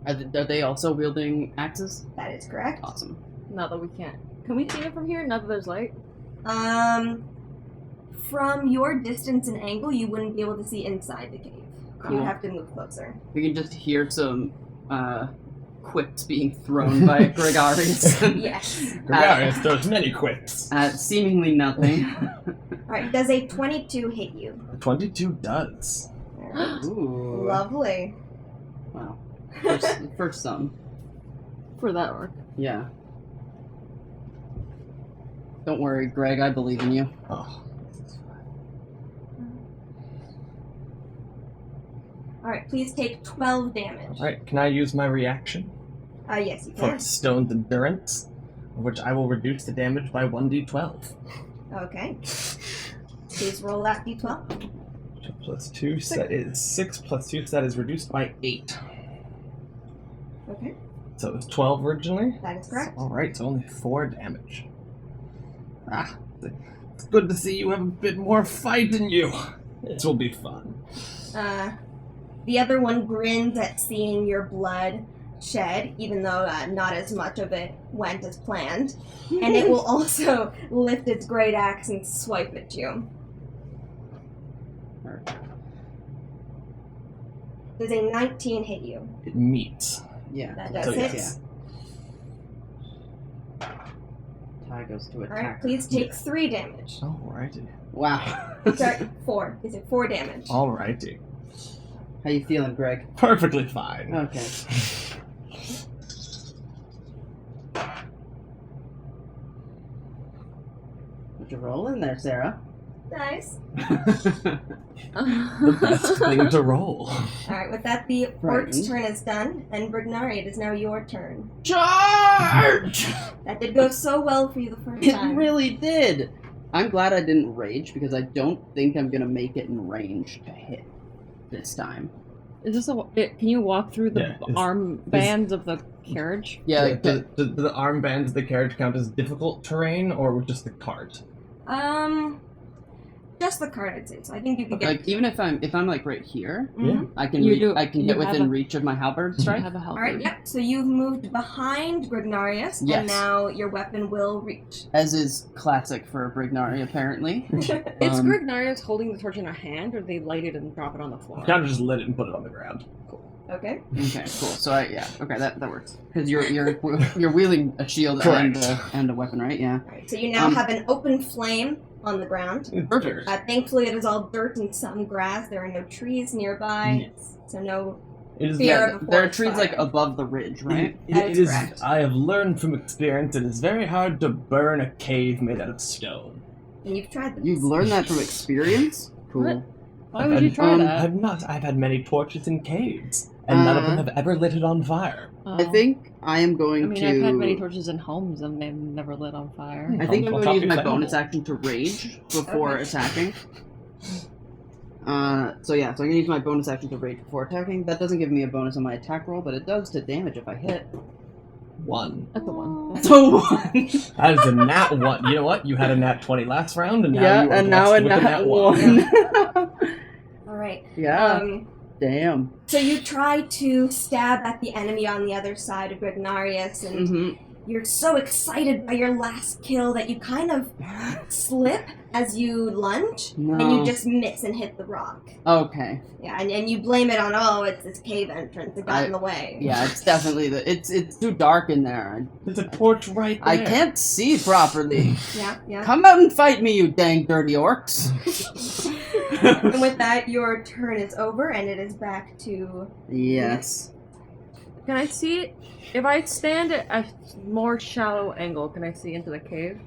B: Are they also wielding axes?
A: That is correct.
B: Awesome.
C: Now that we can't. Can we see it from here? Now that there's light?
A: From your distance and angle, you wouldn't be able to see inside the cave. You would
B: Cool.
A: have to move closer.
B: We can just hear some quips being thrown by Gregarious.
A: Yes.
D: Gregarious throws many quips.
B: Seemingly nothing.
A: Alright, does a 22 hit you?
D: 22 does.
A: Alright.
B: Ooh.
A: Lovely.
B: Wow. For some.
C: For that orc.
B: Yeah. Don't worry, Greg. I believe in you.
D: Oh.
A: Alright, please take 12 damage.
D: Alright, can I use my reaction
A: Yes, you
D: for
A: can.
D: Stone's Endurance, which I will reduce the damage by 1d12.
A: Okay. Please roll that d12.
D: 2 plus 2, so that is 6 plus 2, so that is reduced by 8.
A: Okay,
D: So it was 12 originally?
A: that is correct.
D: Alright, so only 4 damage. Ah, it's good to see you have a bit more fight in you. This will be fun.
A: The other one grins at seeing your blood shed, even though not as much of it went as planned. And it will also lift its great axe and swipe at you. Does a 19 hit you?
D: It meets.
B: Yeah.
A: That does
D: So
A: hit.
D: yes.
B: Ty goes to attack.
A: Alright, please take 3 damage.
D: Alrighty.
B: Wow.
A: Sorry, 4. Is it 4 damage?
D: Alrighty.
B: How you feeling, Greg?
D: Perfectly fine.
B: Okay. What'd you roll in there, Sarah?
A: Nice.
D: The best thing to roll.
A: Alright, with that, the
B: Frightened.
A: orc's turn is done, and Brignari, it is now your turn.
B: Charge!
A: That did go so well for you the first
B: It
A: time.
B: really did. I'm glad I didn't rage because I don't think I'm gonna make it in range to hit this time.
C: Is this can you walk through the
D: Yeah,
C: arm bands of the carriage?
B: Yeah,
D: Do the armbands of the carriage count as difficult terrain or just the cart?
A: Just the card, I'd say. So I think you could get.
B: Like even if I'm like right here,
A: Mhm.
B: I can
C: You
B: I can
C: you
B: get
C: have
B: within
C: a-
B: reach of my halberd
C: You
B: strike.
C: have a helper.
A: All right. Yep. So you've moved behind Grignarius,
B: Yes.
A: and now your weapon will reach.
B: As is classic for Brignari, apparently.
C: Is
B: Um,
C: Grignarius holding the torch in her hand, or do they light it and drop it on the floor?
D: Kind of just lit it and put it on the ground.
A: Okay.
B: Okay, cool. So okay, that works. Because you're wielding a shield
D: Correct.
B: and a weapon, right? Yeah.
A: All right. So you now have an open flame on the ground.
B: Perfect.
A: Thankfully, it is all dirt and some grass. There are no trees nearby, so no
D: It is
A: fear
D: very-
A: of a
B: There are
A: forest
B: trees
A: fire.
B: like above the ridge, right?
A: That
D: it
A: is
D: is.
A: correct.
D: I have learned from experience. It is very hard to burn a cave made out of stone.
A: And you've tried this.
B: You've learned that from experience. Cool.
C: What? Why would you try that?
D: I've not. I've had many torches in caves, and none of them
B: Uh,
D: have ever lit it on fire.
B: I think I am going
C: I mean,
B: to.
C: I've had many torches in homes and they've never lit on fire.
B: I think I'm
D: I'll
B: going
D: talk
B: to use
D: to
B: my
D: you
B: bonus
D: later.
B: action to rage before
A: Okay.
B: attacking. So I'm going to use my bonus action to rage before attacking. That doesn't give me a bonus on my attack roll, but it does to damage if I hit.
D: One.
C: That's the one.
B: So one.
D: That is a nat one. You know what? You had a nat 20 last round, and now
B: Yeah,
D: you are
B: and now
D: blessed
B: a
D: with
B: nat
D: one.
B: one.
A: All right.
B: Yeah. Damn.
A: So you try to stab at the enemy on the other side of Grignarius, and
B: hmm
A: you're so excited by your last kill that you kind of slip as you lunge, and
B: No.
A: you just miss and hit the rock.
B: Okay.
A: Yeah, and you blame it on, oh, it's this cave entrance that got in the way.
B: Yeah, it's definitely it's too dark in there.
D: There's a torch right there.
B: I can't see properly.
A: Yeah.
B: Come out and fight me, you dang dirty orcs.
A: And with that, your turn is over, and it is back to...
B: Yes.
C: Can I see, if I stand at a more shallow angle, can I see into the cave?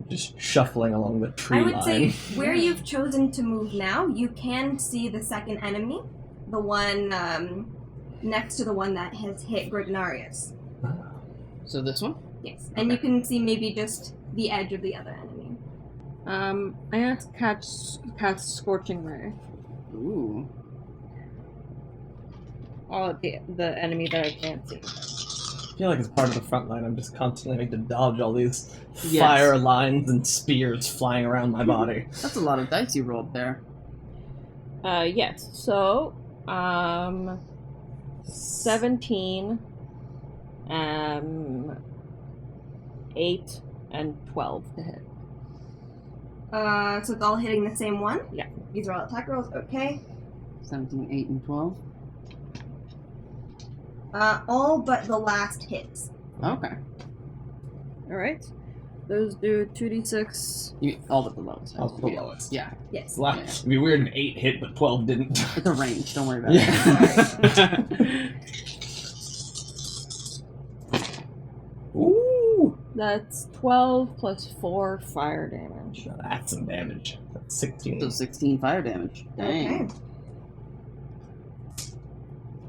D: Just shuffling along the tree
A: I would
D: line.
A: say where you've chosen to move now, you can see the second enemy, the one next to the one that has hit Grignarius.
B: So this one?
A: Yes, and you can see maybe just the edge of the other enemy.
C: I asked cast Scorching Ray.
B: Ooh.
C: Oh, the enemy that I can't see.
D: I feel like as part of the front line, I'm just constantly having to dodge all these
B: Yes.
D: fire lines and spears flying around my body.
B: That's a lot of dice you rolled there.
C: Yes. So, 17, 8, and 12 to hit.
A: So it's all hitting the same one?
C: Yeah.
A: These are all attack rolls, okay.
B: 17, 8, and 12.
A: All but the last hits.
B: Okay.
C: Alright. Those do 2d6.
B: All but the lowest.
D: All but the lowest.
B: Yeah.
A: Yes.
D: It'd be weird if 8 hit, but 12 didn't.
B: It's a range. Don't worry about
D: Yeah. Ooh!
C: That's 12 plus 4 fire damage.
D: That's some damage. That's
B: it.
D: 16.
B: So 16 fire damage. Dang.
A: Okay.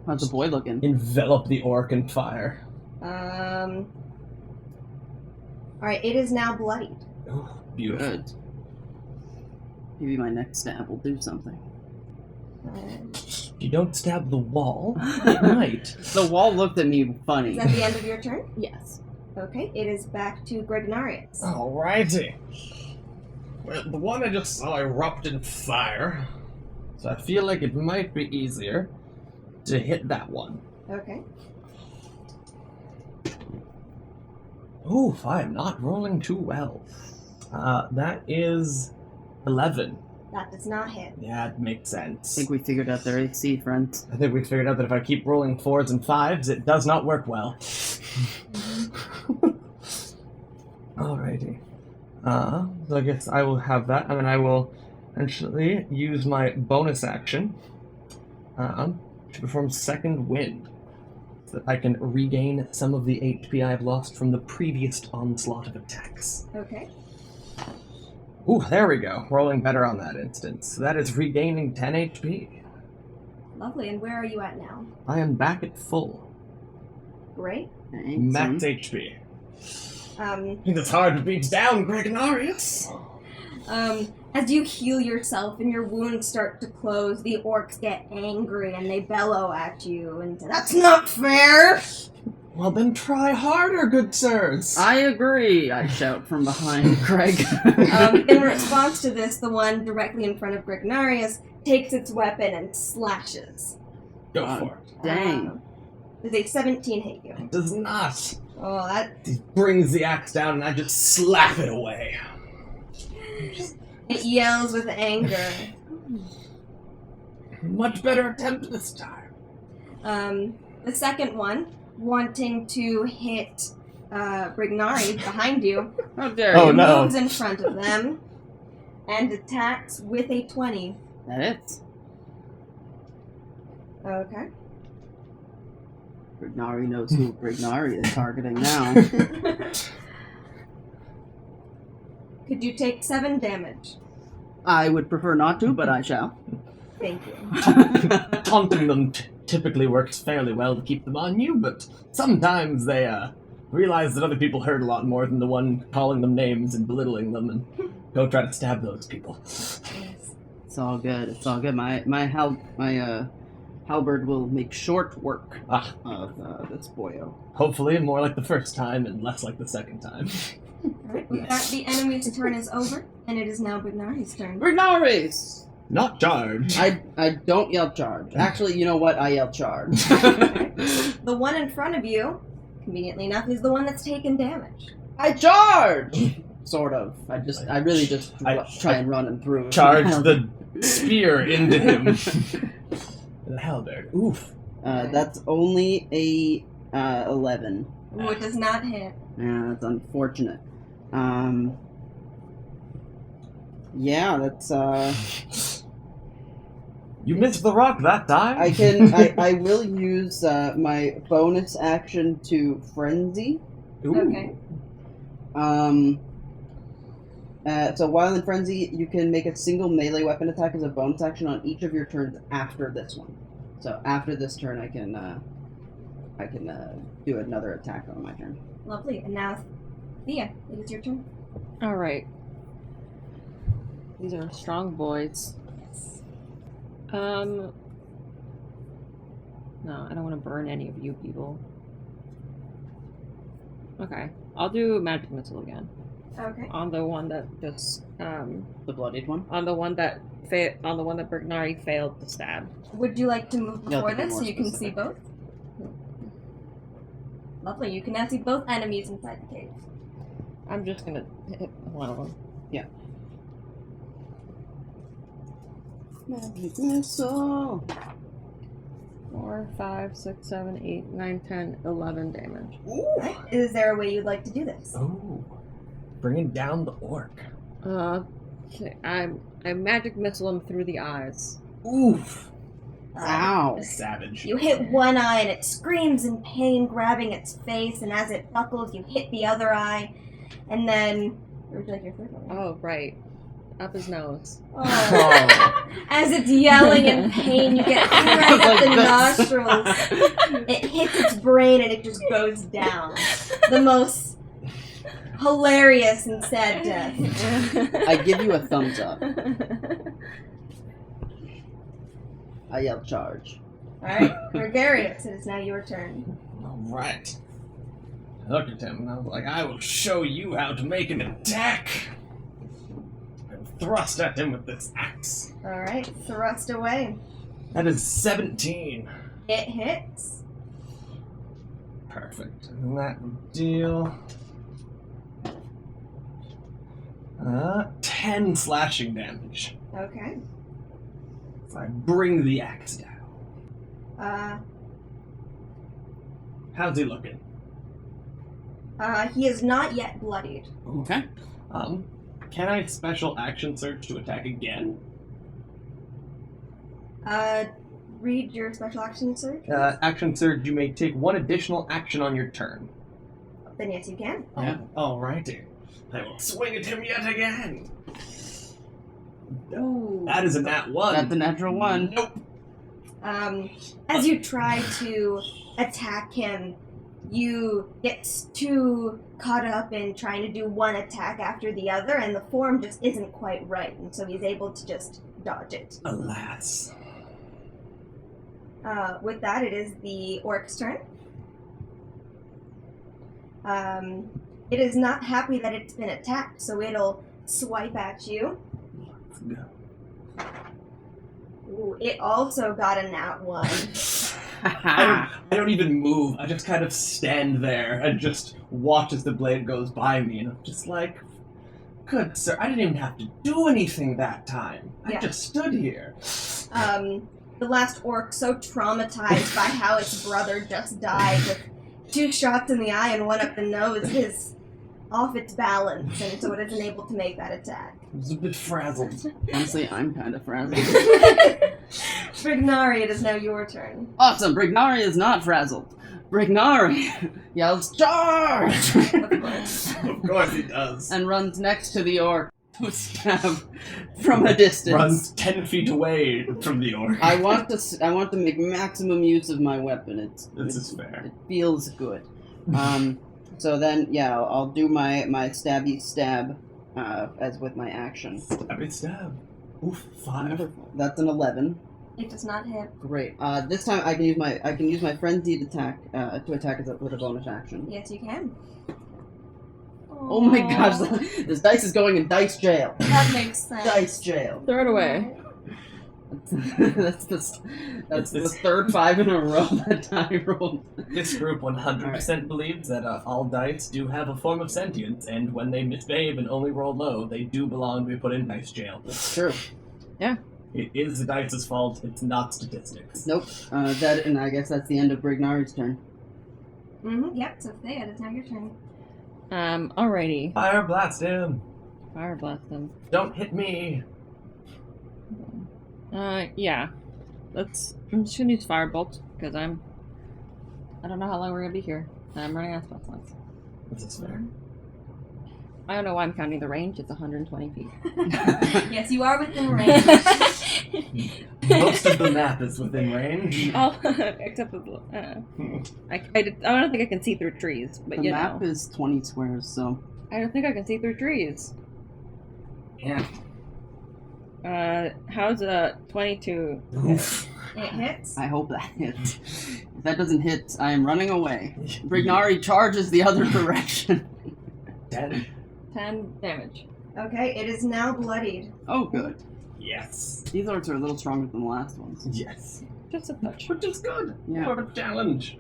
B: How's the boy looking?
D: Envelop the orc in fire.
A: Alright, it is now bloodied.
D: Oh, beautiful.
B: Good. Maybe my next stab will do something.
D: If you don't stab the wall, it might.
B: The wall looked at me funny.
A: Is that the end of your turn?
C: Yes.
A: Okay, it is back to Grignarius.
D: Alrighty. Well, the one I just saw erupt in fire, so I feel like it might be easier to hit that one.
A: Okay.
D: Oof, I am not rolling too well. That is 11.
A: That does not hit.
D: Yeah, it makes
B: I
D: sense.
B: think we figured out their AC, friends.
D: I think we figured out that if I keep rolling 4s and 5s, it does not work well. Alrighty. So I guess I will have that, and then I will actually use my bonus action to perform Second Wind, so that I can regain some of the HP I've lost from the previous onslaught of attacks.
A: Okay.
D: Ooh, there we go. Rolling better on that instance. So that is regaining 10 HP.
A: Lovely. And where are you at now?
D: I am back at full.
A: Great.
B: Thanks,
D: Max
B: son.
D: HP. I
A: Um,
D: think it's hard to beat down, Grignarius.
A: as you heal yourself and your wounds start to close, the orcs get angry and they bellow at you and say, "That's not fair!
D: Well, then try harder, good sirs.
B: I agree, I shout from behind Greg.
A: In response to this, the one directly in front of Grignarius takes its weapon and slashes.
D: Go for it.
B: Dang.
A: Does a 17 hit you?
D: It does not.
A: Oh, that...
D: He brings the axe down and I just slap it away.
A: It yells with anger.
D: Much better attempt this time.
A: The second one, wanting to hit Brignari behind you,
B: How dare
D: Oh,
B: you?
D: no.
A: moves in front of them and attacks with a 20.
B: That hits.
A: Okay.
B: Brignari knows who Brignari is targeting now.
A: Could you take 7 damage?
B: I would prefer not to, but I shall.
A: Thank you.
D: Taunting them typically works fairly well to keep them on you, but sometimes they realize that other people hurt a lot more than the one calling them names and belittling them, and go try to stab those people.
A: Yes.
B: It's all good. It's all good. My halberd will make short work
D: Ah,
B: of this boyo.
D: hopefully more like the first time and less like the second time.
A: Alright, with that, the enemy's turn is over, and it is now Brignari's turn.
B: Brignari's!
D: Not charge.
B: I don't yell charge. Actually, you know what? I yell charge.
A: The one in front of you, conveniently enough, is the one that's taken damage.
B: I charge! Sort of. I really just try and run him through.
D: Charge the spear into him. The halberd. Oof.
B: That's only a 11.
A: Ooh, it does not hit.
B: Yeah, that's unfortunate. Yeah, that's
D: You missed the rock that time.
B: I will use my bonus action to frenzy.
D: Ooh.
A: Okay.
B: So while in frenzy, you can make a single melee weapon attack as a bonus action on each of your turns after this one. So after this turn, I can do another attack on my turn.
A: Lovely. And now, Thea, it is your turn.
C: Alright. These are strong boys.
A: Yes.
C: No, I don't want to burn any of you people. Okay. I'll do magic missile again.
A: Okay.
C: On the one that just
B: The bloodied one.
C: on the one that Brignari failed to stab.
A: Would you like to move
B: Yeah,
A: before
B: to be
A: this so
B: more
A: you can see
B: specific.
A: both? Lovely. You can now see both enemies inside the cave.
C: I'm just gonna hit one of them.
B: Magic missile.
C: 4, 5, 6, 7, 8, 9, 10, 11 damage.
A: Right. Is there a way you'd like to do this?
D: Ooh. Bringing down the orc.
C: Okay, I magic missile him through the eyes.
D: Oof.
B: Ow.
D: Savage.
A: You hit one eye and it screams in pain, grabbing its face, and as it buckles, you hit the other eye, and then... Or would you like your third one?
C: Oh, right. Up his nose.
A: Oh. As it's yelling in pain, you get right up the
B: Like this.
A: nostrils. It hits its brain and it just goes down. The most hilarious and sad death.
B: I give you a thumbs up. I yell charge.
A: Alright, Gregarious, it is now your turn.
D: Alright. I looked at him and I was like, I will show you how to make an attack. And thrust at him with this axe.
A: Alright, thrust away.
D: That is 17.
A: It hits.
D: Perfect. And that will deal 10 slashing damage.
A: Okay.
D: So I bring the axe down. How's he looking?
A: He is not yet bloodied.
B: Okay.
D: Can I special action search to attack again?
A: Read your special action search.
D: Action surge, you may take one additional action on your turn.
A: Then yes, you can.
B: Yeah.
D: Alrighty. I will swing at him yet again.
A: Ooh.
D: That is a nat 1.
B: That's the natural one.
D: Nope.
A: As you try to attack him, you get too caught up in trying to do one attack after the other, and the form just isn't quite right, and so he's able to just dodge it.
D: Alas.
A: With that, it is the orc's turn. It is not happy that it's been attacked, so it'll swipe at you. Ooh, it also got a nat 1.
D: I don't even move. I just kind of stand there and just watch as the blade goes by me, and I'm just like, good sir, I didn't even have to do anything that time. I
A: Yeah.
D: just stood here.
A: The last orc, so traumatized by how its brother just died with 2 shots in the eye and 1 up the nose, is off its balance, and so it isn't able to make that attack.
D: I was a bit frazzled.
B: Honestly, I'm kind of frazzled.
A: Brignari, it is now your turn.
B: Awesome! Brignari is not frazzled. Brignari yells, "Charge!"
A: Of course.
D: Of course he does.
B: and runs next to the orc to stab from a distance.
D: Runs 10 feet away from the orc.
B: I want to make maximum use of my weapon.
D: This is fair.
B: It feels good. So then, yeah, I'll do my stabby stab as with my action.
D: Stabby stab. Oof, 5.
B: That's an 11.
A: It does not hit.
B: Great. This time I can use my frenzied attack to attack with a bonus action.
A: Yes, you can.
B: Oh my gosh, this dice is going in dice jail.
A: That makes sense.
B: Dice jail.
C: Throw it away.
B: that's the third 5 in a row that I rolled.
E: This group 100% believes that all dice do have a form of sentience, and when they misbehave and only roll low, they do belong to be put in dice jail.
B: That's true.
E: It is the dice's fault, it's not statistics.
B: Nope. And I guess that's the end of Brignari's turn.
A: Mm-hmm. Yep, so Thea, it is now your turn.
C: Alrighty.
E: Fire blast him!
C: Fire blast them.
E: Don't hit me!
C: Yeah. I'm just gonna use firebolt, because I don't know how long we're gonna be here. I'm running out of spell slots.
E: This is fair.
C: I don't know why I'm counting the range, it's 120 feet.
A: Yes, you are within range.
E: Most of the map is within range.
C: Oh, except for I don't think I can see through trees, but
B: The
C: you
B: map
C: know.
B: is 20 squares, so...
C: I don't think I can see through trees.
E: Yeah.
C: How's a 22?
E: Oof.
A: It hits.
B: I hope that hits. If that doesn't hit, I am running away. Brignari charges the other direction.
E: 10.
C: 10 damage.
A: Okay, it is now bloodied.
B: Oh, good.
E: Yes.
B: These orcs are a little stronger than the last ones.
E: Yes.
C: Just a touch.
E: Which is good.
B: Yeah.
E: What a challenge.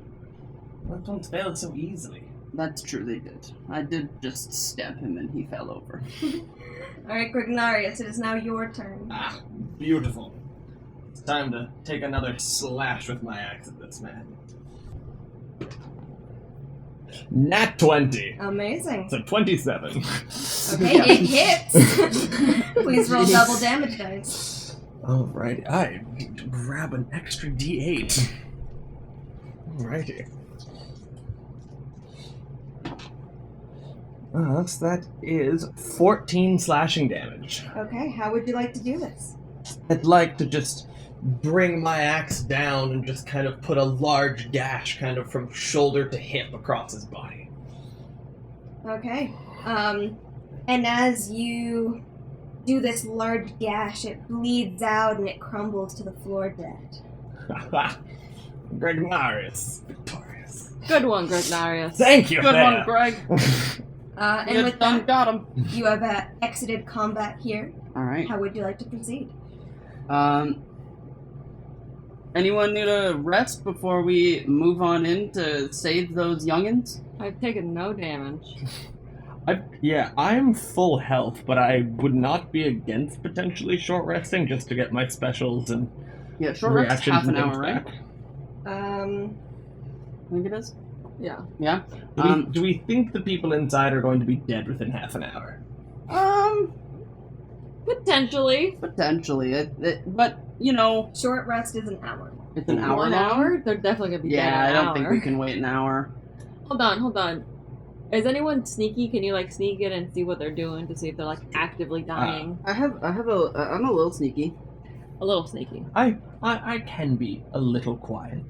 E: Those ones failed so easily.
B: That's true, they did. I did just stab him and he fell over.
A: Alright, Grignarius, it is now your turn.
E: Ah, beautiful. It's time to take another slash with my axe at this man. Nat 20.
A: Amazing.
E: So 27.
A: Okay,
B: Yeah.
A: it hits. Please roll double damage dice.
E: Alrighty, I grab an extra D8. Alrighty. So that is 14 slashing damage.
A: Okay, how would you like to do this?
E: I'd like to just bring my axe down and just kind of put a large gash kind of from shoulder to hip across his body.
A: Okay. And as you do this large gash, it bleeds out and it crumbles to the floor dead.
E: Grignarius, victorious.
C: Good one, Grignarius.
E: Thank you,
C: Good
E: Thea.
C: one, Greg.
A: And with that,
B: got him.
A: you have exited combat here.
B: Alright.
A: How would you like to proceed?
B: Anyone need a rest before we move on in to save those youngins?
C: I've taken no damage.
E: I'm full health, but I would not be against potentially short resting just to get my specials and
B: Yeah, short rest
E: reactions
B: half an
E: and things
B: hour, right?
E: back.
B: I think it is.
C: Yeah.
B: Yeah?
E: Do we think the people inside are going to be dead within half an hour?
C: Potentially.
B: Potentially. But, you know,
A: Short rest is an hour.
B: it's an hour
C: 1
B: long.
C: hour? They're definitely gonna be dead
B: Yeah,
C: in
B: I
C: an
B: don't think
C: hour.
B: we can wait an hour.
C: Hold on. Is anyone sneaky? Can you like sneak in and see what they're doing to see if they're like actively dying?
B: I'm a little sneaky.
C: A little sneaky.
E: I can be a little quiet.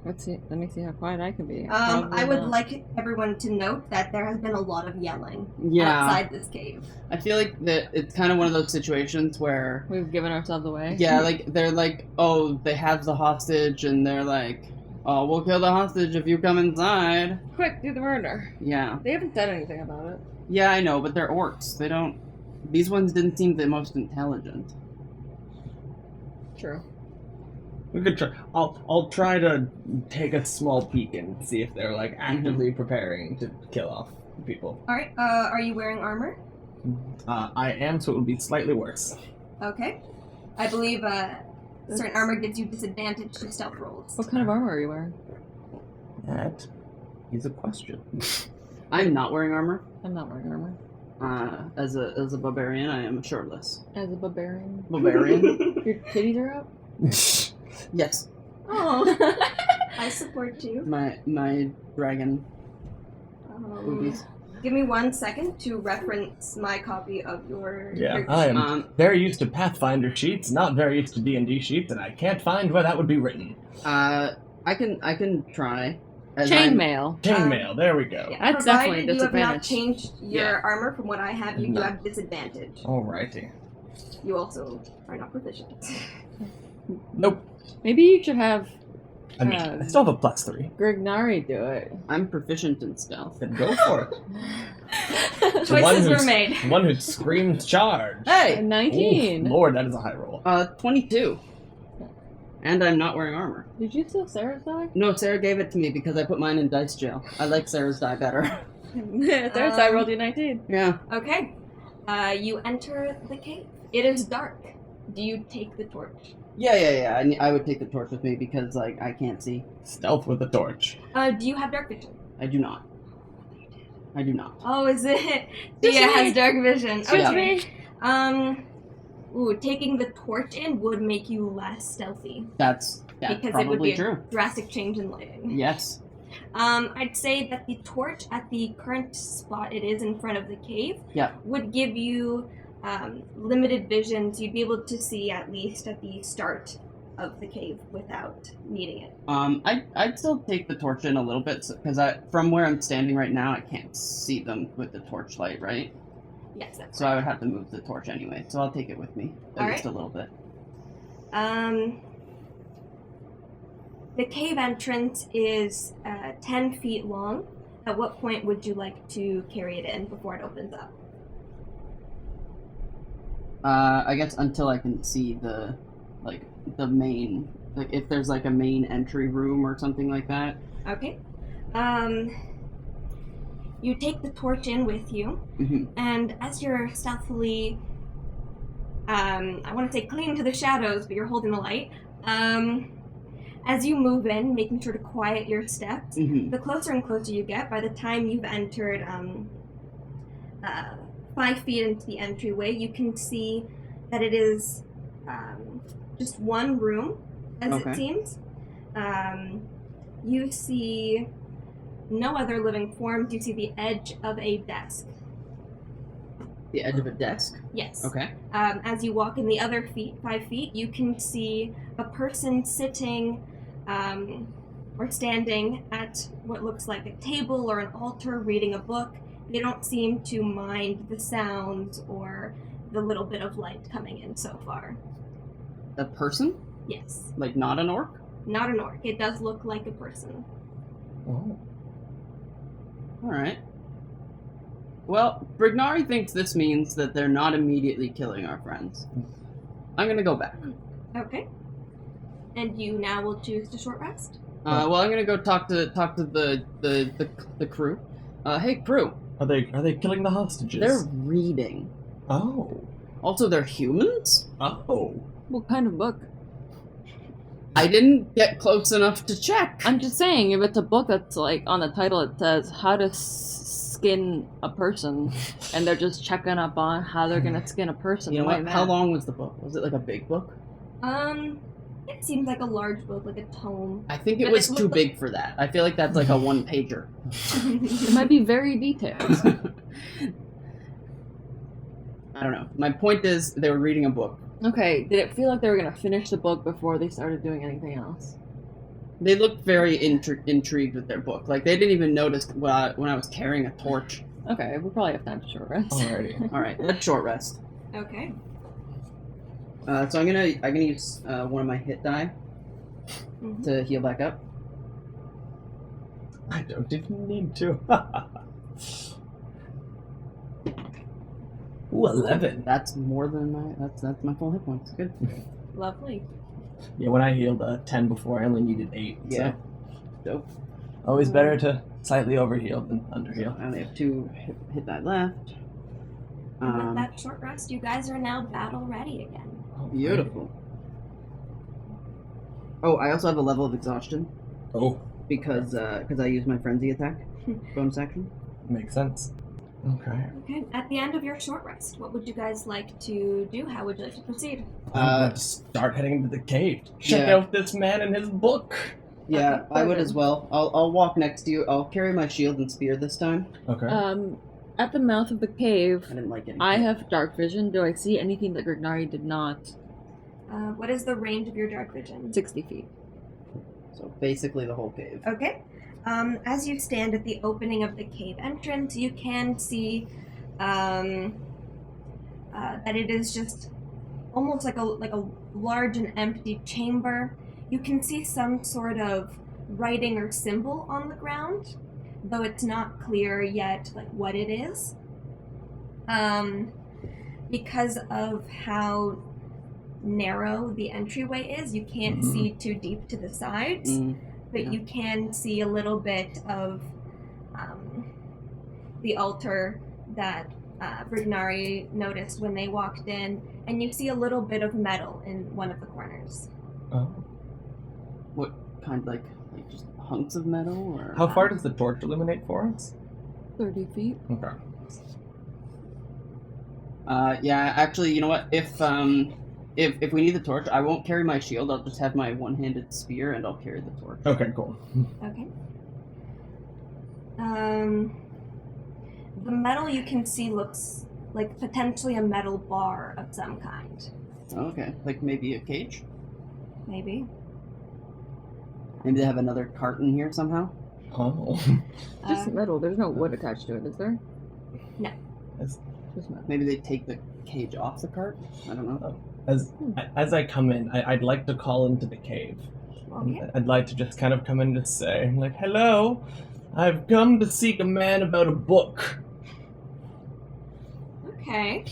C: Let's see. Let me see how quiet I can be.
A: I would like everyone to note that there has been a lot of yelling
B: Yeah.
A: outside this cave.
B: I feel like that it's kind of one of those situations where,
C: We've given ourselves away.
B: yeah, like they're like, oh, they have the hostage, and they're like, Oh, we'll kill the hostage if you come inside.
C: Quick, do the murder.
B: Yeah.
C: They haven't said anything about it.
B: Yeah, I know, but they're orcs. They don't... These ones didn't seem the most intelligent.
C: True.
D: We could try. I'll try to take a small peek and see if they're like actively preparing to kill off people.
A: Alright, are you wearing armor?
D: I am, so it would be slightly worse.
A: Okay. I believe certain armor gives you disadvantage to stealth rolls.
C: What kind of armor are you wearing?
D: That is a question.
B: I'm not wearing armor.
C: I'm not wearing armor.
B: As a barbarian, I am shirtless.
C: As a barbarian.
B: Barbarian?
C: Your titties are out?
B: Yes.
A: Oh, I support you.
B: My dragon boobies.
A: Give me 1 second to reference my copy of your.
E: Yeah,
A: your-
E: I am very used to Pathfinder sheets, not very used to D&D sheets, and I can't find where that would be written.
B: I can try. As I'm-
C: Chainmail.
E: Chainmail, there we go.
A: Yeah,
C: That's definitely a
A: provided you have not
C: disadvantage.
A: changed your
B: Yeah.
A: armor from what I have, you do
B: No.
A: have disadvantage.
E: Alrighty.
A: You also are not proficient.
E: Nope.
C: Maybe you should have
E: I mean, I still have a +3.
C: Grignari do it.
B: I'm proficient in stealth.
E: Then go for it. The one
A: Choices were
E: who's-
A: made.
E: The one who screamed charge.
B: Hey!
C: 19.
E: Oof, Lord, that is a high roll.
B: 22. And I'm not wearing armor.
C: Did you steal Sarah's die?
B: No, Sarah gave it to me because I put mine in dice jail. I like Sarah's die better.
C: Sarah's die rolled you 19.
B: Yeah.
A: Okay. You enter the cave. It is dark. Do you take the torch?
B: Yeah. I would take the torch with me because, like, I can't see.
E: Stealth with the torch.
A: Do you have dark vision?
B: I do not. I do not.
A: Oh, is it?
C: Just
A: Dia
C: me.
A: has dark vision.
C: Excuse
A: Okay.
C: me.
A: Taking the torch in would make you less stealthy.
B: That's
A: Because it would
B: probably
A: be a
B: true.
A: drastic change in lighting.
B: Yes.
A: I'd say that the torch at the current spot it is in front of the cave
B: Yeah.
A: would give you limited vision, so you'd be able to see at least at the start of the cave without needing it.
B: I'd still take the torch in a little bit because from where I'm standing right now, I can't see them with the torchlight, right?
A: Yes, that's
B: So I would have to move the torch anyway. So I'll take it with me at least a little bit.
A: The cave entrance is 10 feet long. At what point would you like to carry it in before it opens up?
B: I guess until I can see the main, like if there's like a main entry room or something like that.
A: Okay. You take the torch in with you,
B: Mhm.
A: and as you're stealthily, I want to say clinging to the shadows, but you're holding the light. As you move in, making sure to quiet your steps,
B: Mhm.
A: the closer and closer you get, by the time you've entered 5 feet into the entryway, you can see that it is just one room, as
B: Okay.
A: it seems. You see no other living forms. You see the edge of a desk.
B: The edge of a desk.
A: Yes.
B: Okay.
A: As you walk in the other 5 feet, you can see a person sitting or standing at what looks like a table or an altar reading a book. They don't seem to mind the sounds or the little bit of light coming in so far.
B: A person?
A: Yes.
B: Like not an orc?
A: Not an orc. It does look like a person.
E: Oh.
B: All right. Well, Brignari thinks this means that they're not immediately killing our friends. I'm gonna go back.
A: Okay. And you now will choose to short rest?
B: Well, I'm gonna go talk to the crew. Hey, crew.
E: Are they killing the hostages?
B: They're reading.
E: Oh.
B: Also, they're humans?
E: Oh.
C: What kind of book?
B: I didn't get close enough to check.
C: I'm just saying, if it's a book that's like on the title, it says how to skin a person, and they're just checking up on how they're gonna skin a person.
B: You know
C: why
B: what?
C: not?
B: How long was the book? Was it like a big book?
A: It seems like a large book, like a tome.
B: I think it
A: But
B: was
A: it
B: too
A: looked
B: big for that. I feel like that's like a one-pager.
C: It might be very detailed.
B: I don't know. My point is, they were reading a book.
C: Okay, did it feel like they were gonna finish the book before they started doing anything else?
B: They looked very intrigued with their book. Like, they didn't even notice when I was carrying a torch.
C: Okay, we probably have time to short rest.
E: Alrighty.
B: Alright, let's short rest.
A: Okay.
B: So I'm gonna use one of my hit die
A: Mhm.
B: to heal back up.
D: I don't even need to. Ooh, 11.
B: That's more than that's my full hit points. Good.
C: Lovely.
D: Yeah, when I healed 10 before, I only needed 8.
B: Yeah.
D: So
B: Dope.
D: always better to slightly overheal than
B: So
D: underheal.
B: I only have 2 hit die left.
A: And with that short rest, you guys are now battle ready again.
B: Beautiful. Oh, I also have a level of exhaustion
D: Oh,
B: because I used my frenzy attack bonus action.
D: makes sense. Okay.
A: Okay. At the end of your short rest, what would you guys like to do? How would you like to proceed?
D: I'm going to start heading to the cave. Check
B: Yeah.
D: out this man and his book.
B: Yeah,
A: Okay,
B: I would
C: perfect.
B: as well. I'll walk next to you. I'll carry my shield and spear this time.
D: Okay.
C: At the mouth of the cave,
B: I didn't like it.
C: I have dark vision. Do I see anything that Grignari did not?
A: What is the range of your dark vision?
C: 60 feet.
B: So basically the whole cave.
A: Okay. As you stand at the opening of the cave entrance, you can see that it is just almost like a large and empty chamber. You can see some sort of writing or symbol on the ground, though it's not clear yet like what it is. Because of how narrow the entryway is, you can't
D: Mhm.
A: see too deep to the sides.
B: Mm.
A: But
B: Yeah.
A: you can see a little bit of the altar that Brignari noticed when they walked in, and you see a little bit of metal in one of the corners.
D: Oh.
B: What kind, like just hunks of metal, or
D: How far does the torch illuminate for us?
C: 30 feet.
D: Okay.
B: Yeah, actually, you know what? If we need the torch, I won't carry my shield. I'll just have my one-handed spear, and I'll carry the torch.
D: Okay, cool.
A: Okay. The metal you can see looks like potentially a metal bar of some kind.
B: Okay, like maybe a cage.
A: Maybe.
B: Maybe they have another cart in here somehow.
D: Oh.
C: Just
A: Um,
C: metal. There's no wood attached to it, is there?
A: No.
C: Just metal.
B: Maybe they take the cage off the cart. I don't know.
D: As I come in, I'd like to call into the cave.
A: okay.
D: I'd like to just kind of come in to say, like, hello, I've come to seek a man about a book.
A: Okay.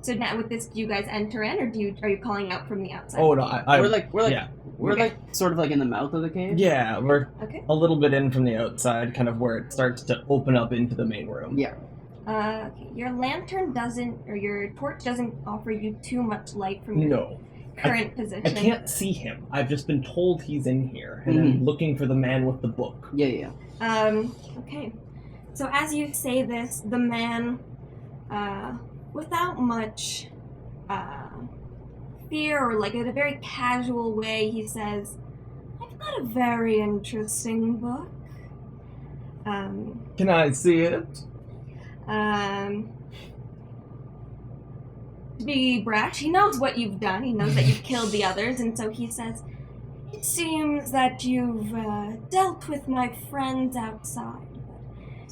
A: So now with this, do you guys enter in, or are you calling out from the outside?
D: Oh, no, I
B: We're like
D: yeah.
B: we're
A: Okay.
B: like sort of like in the mouth of the cave.
D: Yeah, we're
A: Okay.
D: a little bit in from the outside, kind of where it starts to open up into the main room.
B: Yeah.
A: Okay. Your lantern doesn't, or your torch doesn't offer you too much light from your
D: No,
A: current
D: I
A: position.
D: can't see him. I've just been told he's in here, and I'm looking for the man with the book.
B: Yeah.
A: Okay. So as you say this, the man, without much fear or like in a very casual way, he says, "I've got a very interesting book."
D: Can I see it?
A: To be brash, he knows what you've done. He knows that you've killed the others, and so he says, "It seems that you've dealt with my friends outside.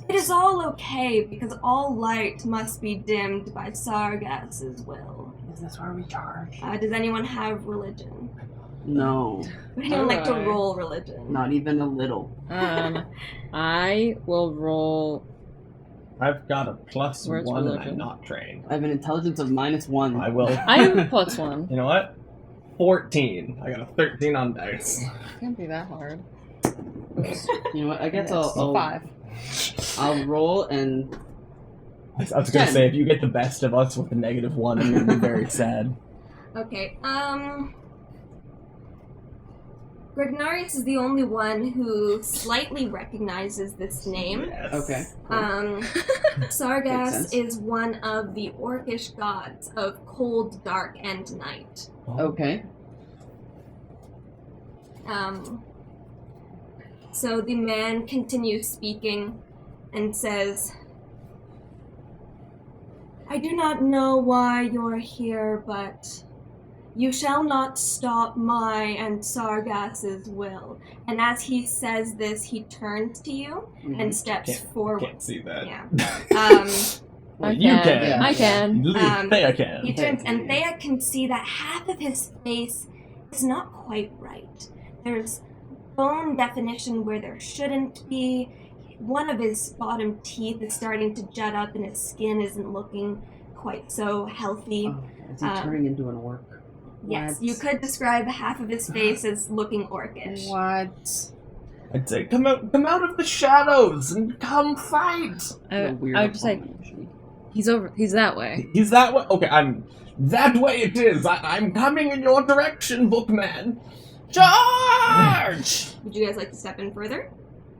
A: It is all okay, because all light must be dimmed by Sargass's will."
B: Is this where we charge?
A: Does anyone have religion?
B: No,
A: Would anyone like to
C: Alright.
A: roll religion?
B: not even a little.
C: I will roll.
D: I've got a plus
C: Where's
D: 1 and I'm
C: religion?
D: not trained.
B: I have an intelligence of -1.
D: I will.
C: I have a plus 1.
D: You know what? 14. I got a 13 on dice.
C: Can't be that hard.
B: You know what? I guess
C: Yes,
B: I'll
C: 5.
B: I'll roll and
D: I was gonna
B: 10.
D: say, if you get the best of us with a -1, I'm gonna be very sad.
A: Okay, Grignarius is the only one who slightly recognizes this name.
D: Yes.
B: okay. Cool. Makes
A: Sargass
B: sense.
A: is one of the orcish gods of cold, dark, and night.
B: Okay.
A: So the man continues speaking and says, "I do not know why you're here, but you shall not stop my and Sargass's will." And as he says this, he turns to you
B: Mhm.
A: and steps
D: Can't-
A: forward.
D: Can't see that.
A: Yeah.
D: Well,
C: I
D: you
C: can.
D: can.
B: Yeah.
C: I can.
D: Thea can.
A: He turns,
B: Thank
A: and
B: you.
A: Thea can see that half of his face is not quite right. There's bone definition where there shouldn't be. One of his bottom teeth is starting to jut up and his skin isn't looking quite so healthy.
B: Oh, is he turning into an orc?
A: Yes,
C: What?
A: you could describe half of his face as looking orcish.
C: What?
D: I'd say, come out of the shadows and come fight.
C: I
B: The weird
C: would just say,
B: abomination.
C: he's that way.
D: Is that what? Okay, that way it is. I'm coming in your direction, Bookman. Charge!
A: Would you guys like to step in further?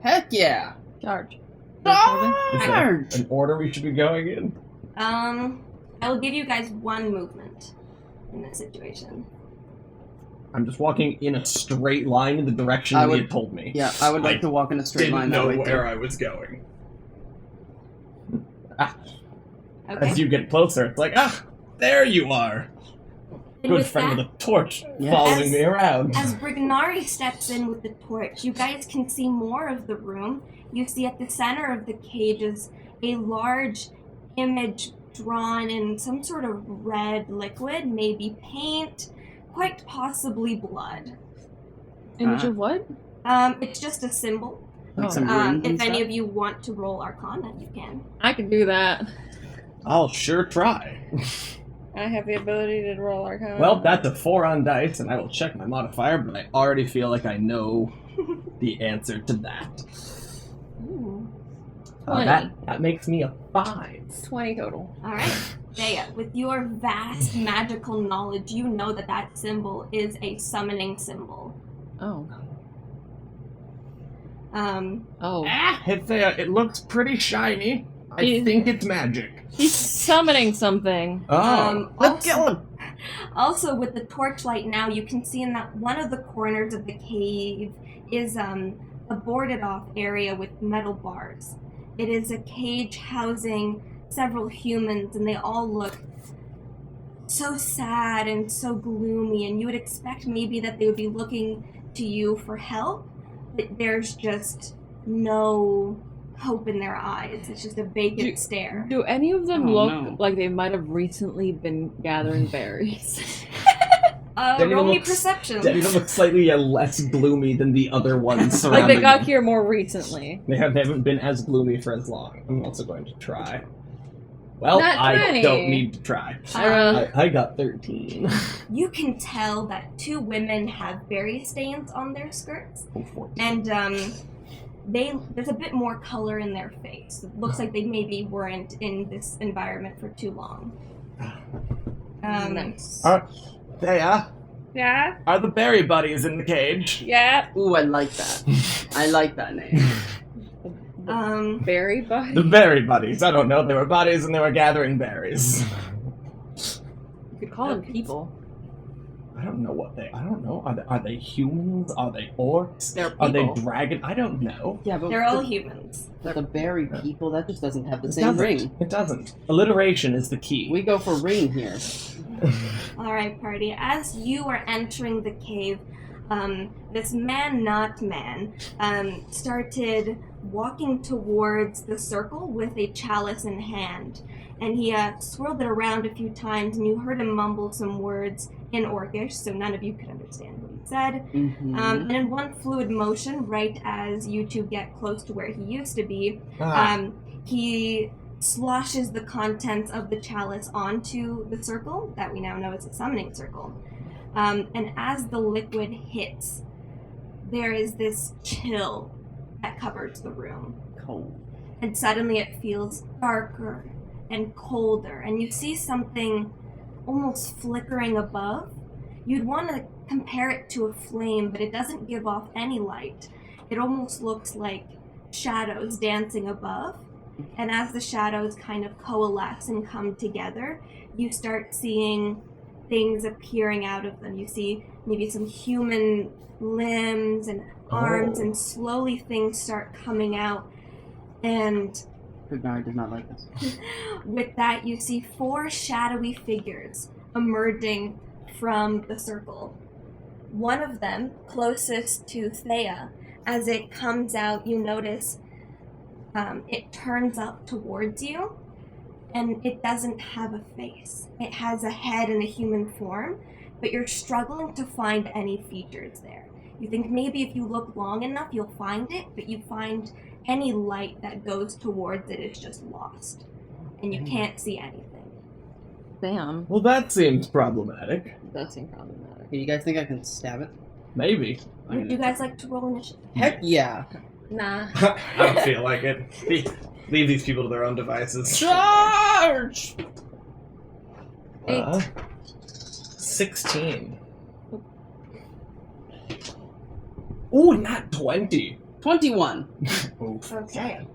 B: Heck yeah!
C: Charge.
D: Is there
B: Charge!
D: an order we should be going in?
A: I will give you guys one movement in this situation.
D: I'm just walking in a straight line in the direction
B: I
D: he
B: would-
D: had told me.
B: Yeah, I would like to walk in a straight
D: Didn't
B: line
D: know
B: that way.
D: where I was going.
A: Okay.
D: As you get closer, it's like, there you are.
A: And
D: Good
A: with
D: friend
A: that,
D: with a torch
B: Yes.
D: following me around.
A: as Brignari steps in with the torch, you guys can see more of the room. You see at the center of the cage is a large image drawn in some sort of red liquid, maybe paint, quite possibly blood.
C: Image of what?
A: It's just a symbol.
B: Like
C: Oh.
B: some runes and
A: If any
B: stuff?
A: of you want to roll Arcana, you can.
C: I can do that.
D: I'll sure try.
C: I have the ability to roll Arcana.
D: Well, that's a 4 on dice, and I will check my modifier, but I already feel like I know the answer to that.
A: Ooh.
C: 20.
D: That makes me a 5.
C: 20 total.
A: All right, Dea, with your vast magical knowledge, you know that that symbol is a summoning symbol.
C: Oh.
A: Um,
C: Oh.
D: It looks pretty shiny. I
C: Is-
D: think it's magic.
C: He's summoning something.
D: Oh, let's
A: also-
D: kill him.
A: Also, with the torchlight now, you can see in that one of the corners of the cave is a boarded off area with metal bars. It is a cage housing several humans, and they all look so sad and so gloomy, and you would expect maybe that they would be looking to you for help, but there's just no hope in their eyes. It's just a vacant stare.
C: Do any of them
B: Oh,
C: look
B: no.
C: like they might have recently been gathering berries?
D: Daniel
A: Roll me
D: looks-
A: perception.
D: Daniel looks slightly less gloomy than the other ones
C: like
D: surrounding
C: they got
D: them.
C: here more recently.
D: They haven't been as gloomy for as long. I'm also going to try. Well,
C: Not
D: I
C: 20.
D: don't need to try. I got 13.
A: You can tell that two women have berry stains on their skirts,
D: Oh, 14.
A: and there's a bit more color in their face. It looks like they maybe weren't in this environment for too long.
C: Nice.
D: Thea,
C: Yeah?
D: are the berry buddies in the cage?
C: Yeah.
B: Ooh, I like that. I like that name.
C: Berry body?
D: The berry buddies. I don't know. They were buddies and they were gathering berries.
C: You could call them people.
D: I don't know what they. I don't know. Are they humans? Are they orcs?
C: They're
D: Are they
C: people.
D: dragon? I don't know.
B: Yeah, but
A: They're all humans.
B: the berry people, that just doesn't have the
D: It
B: same
D: doesn't.
B: ring.
D: It doesn't. Alliteration is the key.
B: We go for ring here.
A: All right, party. As you are entering the cave, this man started walking towards the circle with a chalice in hand. And he swirled it around a few times, and you heard him mumble some words in Orcish, so none of you could understand what he said.
B: Mm-hmm.
A: And in one fluid motion, right as you two get close to where he used to be, he sloshes the contents of the chalice onto the circle that we now know is a summoning circle. And as the liquid hits, there is this chill that covers the room.
B: Cold.
A: And suddenly it feels darker and colder, and you see something almost flickering above. You'd want to compare it to a flame, but it doesn't give off any light. It almost looks like shadows dancing above. And as the shadows kind of coalesce and come together, you start seeing things appearing out of them. You see maybe some human limbs and arms, and slowly things start coming out. And
B: Brignari does not like this.
A: with that, you see 4 shadowy figures emerging from the circle. One of them, closest to Thea, as it comes out, you notice it turns up towards you, and it doesn't have a face. It has a head and a human form, but you're struggling to find any features there. You think maybe if you look long enough, you'll find it, but you find any light that goes towards it is just lost. And you can't see anything.
C: Damn.
D: Well, that seems problematic.
C: That seems problematic.
B: Hey, you guys think I can stab it?
D: Maybe.
A: Would you guys like to roll initiative?
B: Heck yeah.
C: Nah.
D: I don't feel like it. Leave these people to their own devices.
B: Charge!
D: 16. Ooh, not 20.
B: 21.
D: Oof.
A: Okay.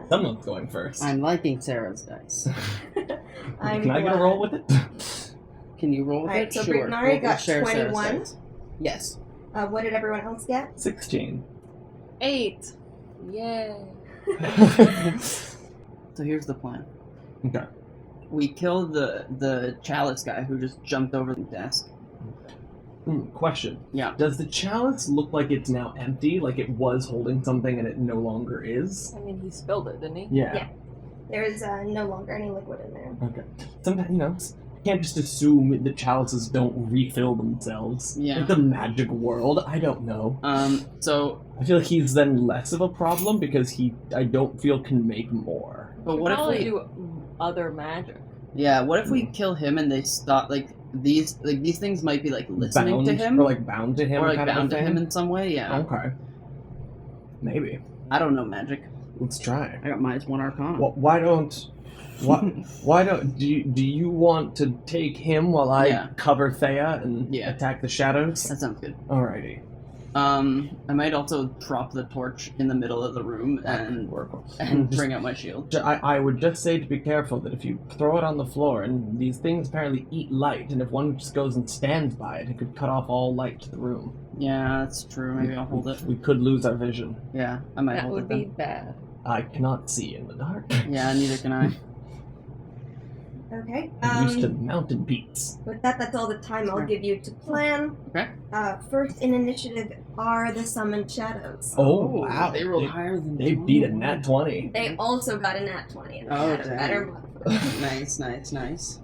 D: Someone's going first.
B: I'm liking Sarah's dice.
D: Can I get a roll with it?
B: Can you roll with
A: Alright,
B: it?
A: so
B: Sure.
A: Brignari
B: We'll
A: got
B: share Sarah's
A: 21.
B: dice. Yes.
A: What did everyone else get?
D: 16.
C: 8. Yay.
B: So here's the plan.
D: Okay.
B: We kill the chalice guy who just jumped over the desk.
D: Question.
B: Yeah.
D: Does the chalice look like it's now empty, like it was holding something and it no longer is?
C: I mean, he spilled it, didn't he?
D: Yeah.
A: There is no longer any liquid in there.
D: Okay. Sometimes, you can't just assume the chalices don't refill themselves.
B: Yeah.
D: It's a magic world. I don't know.
B: So,
D: I feel like he's then less of a problem because I don't feel can make more.
B: but what if
C: Probably
B: we
C: do other magic?
B: Yeah, what if we kill him and they stop these things might be like listening
D: Bound
B: to him
D: or like bound to him,
B: or like
D: kind of
B: bound to
D: thing?
B: him in some way, yeah.
D: Okay. Maybe.
B: I don't know magic.
D: Let's try.
B: I got -1 arcana.
D: Why don't do you want to take him while I cover Thea and attack the shadows?
B: That sounds good.
D: Alrighty.
B: I might also drop the torch in the middle of the room and bring out my shield.
D: I would just say to be careful that if you throw it on the floor, and these things apparently eat light, and if one just goes and stands by it, it could cut off all light to the room.
B: Yeah, that's true. Maybe I'll hold it.
D: We could lose our vision.
B: Yeah, I might
C: That
B: hold
C: would
B: it
C: be
B: then.
C: bad.
D: I cannot see in the dark.
B: Yeah, neither can I.
A: Okay.
D: I'm used to mountain peaks.
A: With that, that's all the time I'll give you to plan.
B: Okay.
A: First in initiative are the summoned shadows.
D: Oh, wow.
B: They rolled higher than
D: They beat a nat 20.
A: They also got a nat 20, and they
B: Oh,
A: had a
B: dang.
A: better month.
B: Nice.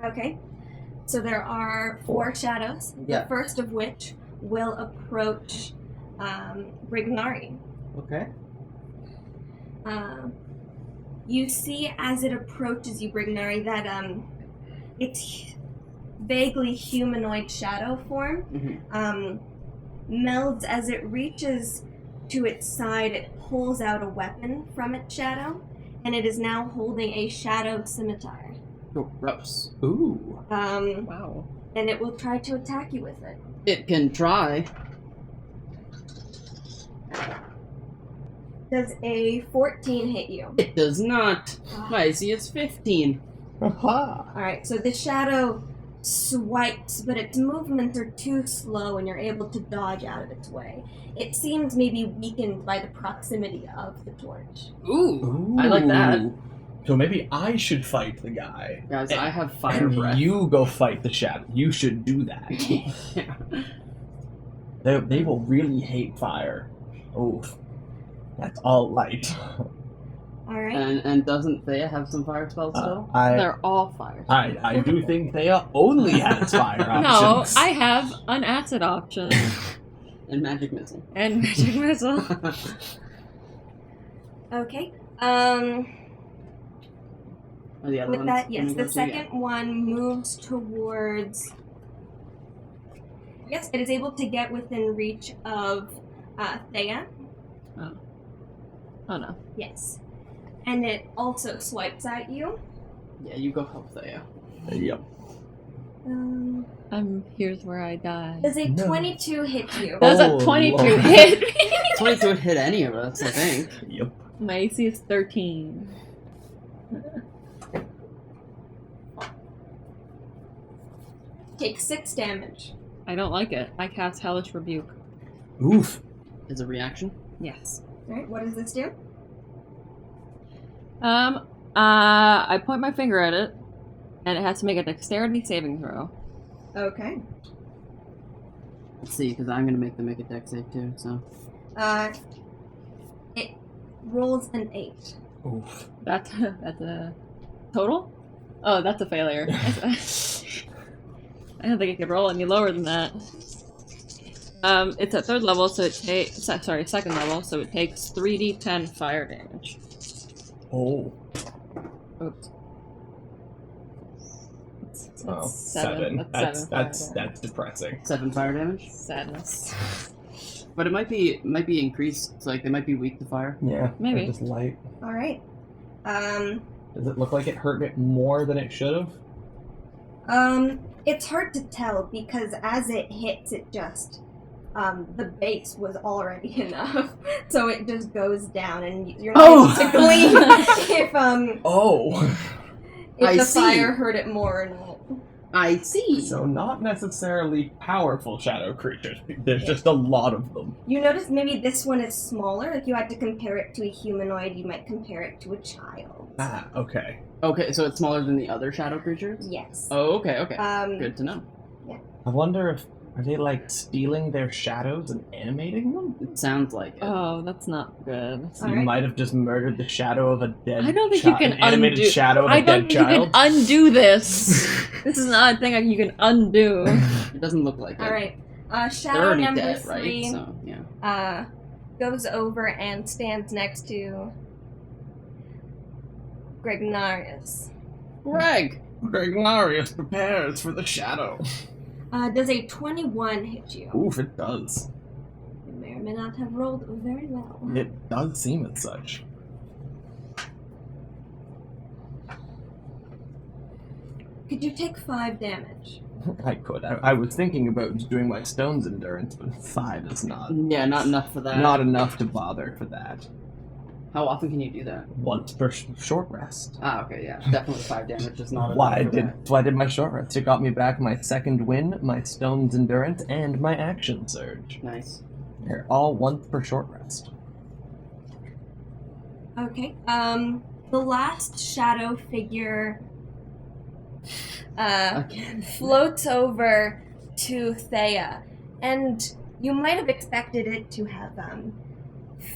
A: Okay. So there are 4 shadows.
B: Yeah.
A: The first of which will approach Brignari.
B: Okay.
A: You see as it approaches you, Brignari, that its vaguely humanoid shadow form melds as it reaches to its side. It pulls out a weapon from its shadow, and it is now holding a shadow scimitar.
B: Oh, gross.
D: Ooh.
C: Wow.
A: And it will try to attack you with it.
B: It can try.
A: Does a 14 hit you?
B: It does not. My AC is 15.
D: Aha.
A: Alright, so the shadow swipes, but its movements are too slow and you're able to dodge out of its way. It seems maybe weakened by the proximity of the torch.
B: Ooh, I like that.
D: So maybe I should fight the guy.
B: Guys, I have fire
D: And
B: breath.
D: you go fight the shadow. You should do that.
B: Yeah.
D: They will really hate fire. Oof. That's all light.
A: Alright.
B: And doesn't Thea have some fire spells still?
C: They're all fire.
D: I do think Thea only has fire
C: No,
D: options.
C: I have an acid option.
B: And magic missile.
C: And magic missile.
A: Okay.
B: Are the other
A: With
B: ones
A: that, yes,
B: gonna
A: the
B: go to?
A: second one moves towards. Yes, it is able to get within reach of Thea.
C: Oh no.
A: Yes. And it also swipes at you.
B: Yeah, you go help Thea.
D: Yep.
C: Here's where I die.
A: Does a
D: No.
A: 22 hit you?
C: Does
D: Oh,
C: a 22
D: Lord.
C: hit me?
B: 22 would hit any of us, I think.
D: Yep.
C: My AC is 13.
A: Take 6 damage.
C: I don't like it. I cast Hellish Rebuke.
D: Oof.
B: As a reaction.
C: Yes.
A: Alright, what does this do?
C: I point my finger at it, and it has to make a dexterity saving throw.
A: Okay.
B: Let's see, because I'm going to make them make a dex save too, so.
A: It rolls an 8.
D: Oof.
C: That's a total? Oh, that's a failure. I don't think I could roll any lower than that. It's at 3rd level, so it takes... Sorry, 2nd level, so it takes 3d10 fire damage.
D: Oh.
C: Oops.
E: Oh,
C: seven.
E: That's
C: That's
E: that's depressing.
B: 7 fire damage.
C: Sadness.
B: But it might be increased. It's like they might be weak to fire.
D: Yeah.
C: Maybe.
D: Or just light.
A: All right.
D: Does it look like it hurt it more than it should have?
A: It's hard to tell because as it hits, it just the base was already enough, so it just goes down, and you're not able to glean if
B: I
A: the
B: see.
A: fire hurt it more. And
B: I see.
D: So not necessarily powerful shadow creatures. There's just a lot of them.
A: you notice maybe this one is smaller. If you had to compare it to a humanoid, you might compare it to a child.
D: Ah, okay.
B: Okay, so it's smaller than the other shadow creatures?
A: Yes.
B: Oh, okay, okay.
A: Um,
B: Good to know.
D: I wonder if are they like stealing their shadows and animating them?
B: It sounds like it.
C: Oh, that's not good.
D: So
A: All
D: you
A: right.
D: might have just murdered the shadow of a dead.
C: I don't think you can
D: an animated
C: undo-
D: shadow of
C: I
D: a
C: don't
D: dead
C: think you
D: child.
C: can undo this. This is not a thing you can undo.
B: It doesn't look like it.
A: All right.
B: They're
A: Shadow
B: already
A: number
B: dead,
A: 3
B: right? So, yeah.
A: goes over and stands next to Gregnarius.
B: Greg!
D: Gregnarius prepares for the shadow.
A: Does a 21 hit you?
D: Oof, it does.
A: You may or may not have rolled very well.
D: It does seem as such.
A: Could you take 5 damage?
D: I could. I was thinking about doing my stone's endurance, but 5 is not.
B: Yeah, not enough for that.
D: Not enough to bother for that.
B: How often can you do that?
D: Once per short rest.
B: Ah, okay, yeah. Definitely 5 damage is not enough
D: Why
B: for
D: did
B: that.
D: why did my short rest? It got me back my 2nd win, my stone's endurance, and my action surge.
B: Nice.
D: They're all once per short rest.
A: Okay. The last shadow figure
B: Again.
A: floats over to Thea, and you might have expected it to have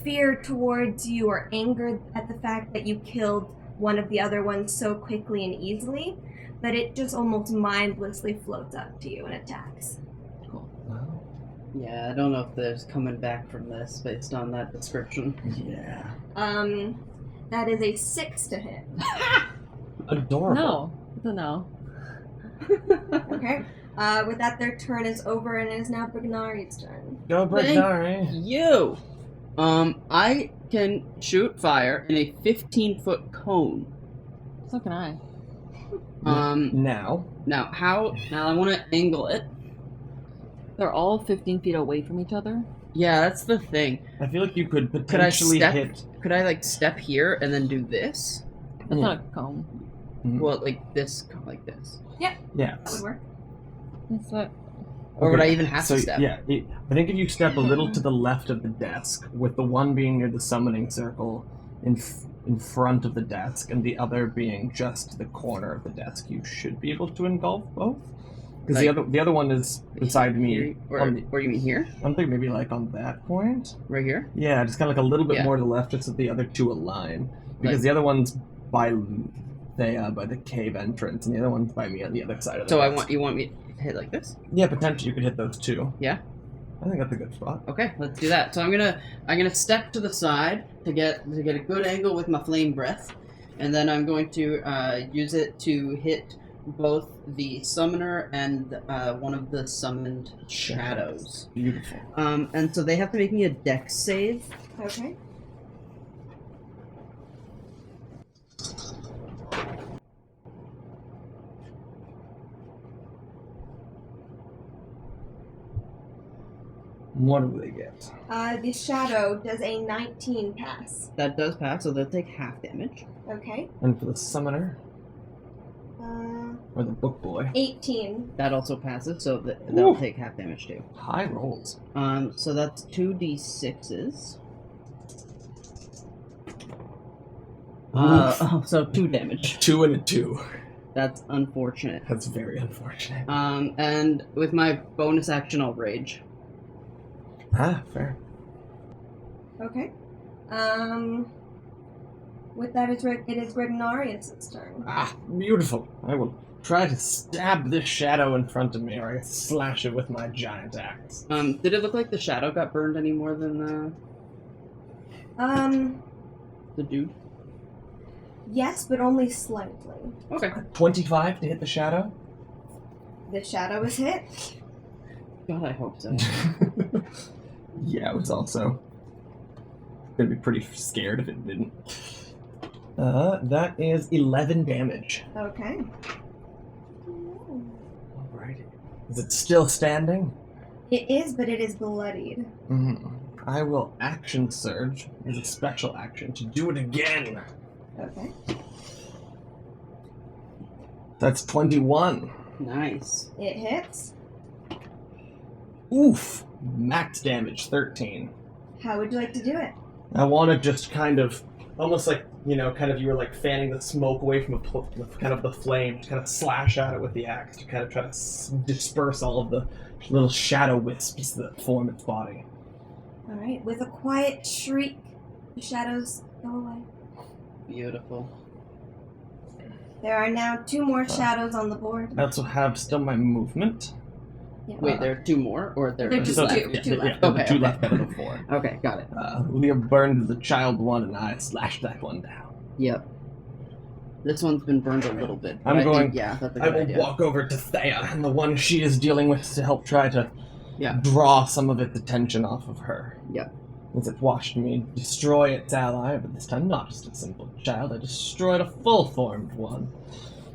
A: fear towards you or anger at the fact that you killed one of the other ones so quickly and easily, but it just almost mindlessly floats up to you and attacks.
D: Wow.
B: Yeah, I don't know if there's coming back from this based on that description.
D: Yeah.
A: That is a 6 to hit.
D: Adorable.
C: No.
A: Okay. With that, their turn is over, and it is now Brignari's turn.
D: Go Brignari.
B: You! I can shoot fire in a 15-foot cone.
C: So can I.
D: Now.
B: Now I want to angle it.
C: They're all 15 feet away from each other.
B: Yeah, that's the thing.
D: I feel like you could
B: Could I
D: potentially
B: step?
D: hit.
B: Could I, like, step here and then do this?
C: That's not a cone.
D: Mhm.
B: Well, like this, like this.
D: Yeah.
A: That would work.
C: That's what.
B: Or would
D: Okay,
B: I even have
D: so,
B: to step?
D: Yeah, I think if you step a little to the left of the desk, with the one being near the summoning circle in front of the desk, and the other being just the corner of the desk, you should be able to engulf both. Because the other one is beside me.
B: Here, or you mean here?
D: I'm thinking maybe like on that point.
B: Right here?
D: Yeah, just kind of like a little bit
B: Yeah.
D: more to the left, just so the other two align. Because
B: Like-
D: the other one's by the cave entrance, and the other one's by me on the other side of the
B: So
D: desk.
B: you want me to hit like this?
D: Yeah, potentially you could hit those two.
B: Yeah?
D: I think that's a good spot.
B: Okay, let's do that. So I'm gonna step to the side to get a good angle with my flame breath, and then I'm going to use it to hit both the summoner and one of the summoned shadows.
D: Beautiful.
B: And so they have to make me a dex save.
A: Okay.
D: What do they get?
A: The shadow does a 19 pass.
B: That does pass, so they'll take half damage.
A: Okay.
D: And for the summoner,
A: Uh,
D: or the book boy,
A: 18.
B: That also passes, so they'll
D: Ooh.
B: take half damage too.
D: high rolls.
B: So that's 2d6s. So 2 damage.
D: 2 and a 2.
B: That's unfortunate.
D: That's very unfortunate.
B: And with my bonus action, I'll rage.
D: Ah, fair.
A: Okay. With that, it is Regnarius' turn.
D: Ah, beautiful. I will try to stab this shadow in front of me, or I slash it with my giant axe.
B: Did it look like the shadow got burned any more than the dude?
A: Yes, but only slightly.
B: Okay.
D: 25 to hit the shadow?
A: The shadow is hit.
B: God, I hope so.
D: Yeah, I was also gonna be pretty scared if it didn't. That is 11 damage.
A: Okay.
D: Alrighty. Is it still standing?
A: It is, but it is bloodied.
D: I will action surge as a special action to do it again.
A: Okay.
D: That's 21.
B: Nice.
A: It hits.
D: Oof. Max damage, 13.
A: How would you like to do it?
D: I want to just kind of, almost like, you know, kind of you were like fanning the smoke away from kind of the flame, to kind of slash at it with the axe to kind of try to disperse all of the little shadow wisps that form its body.
A: All right. With a quiet shriek, the shadows go away.
B: Beautiful.
A: There are now 2 more shadows on the board.
D: I also have still my movement.
A: Yeah.
B: Wait, there are 2 more, or there
A: They're
B: are
A: just
B: left?
A: two.
D: Yeah,
A: Two
D: yeah,
A: left.
D: the
B: Okay,
D: 2
B: okay.
D: left out of the 4.
B: Okay, got it.
D: Leah burned the child one, and I slashed that one down.
B: Yep. This one's been burned a little bit. but
D: I'm
B: I think,
D: going-
B: yeah, that's a
D: I
B: good
D: will
B: idea.
D: walk over to Thea, and the one she is dealing with, to help try to
B: Yeah.
D: draw some of its attention off of her.
B: Yep.
D: As it watched me destroy its ally, but this time not just a simple child, I destroyed a full-formed one.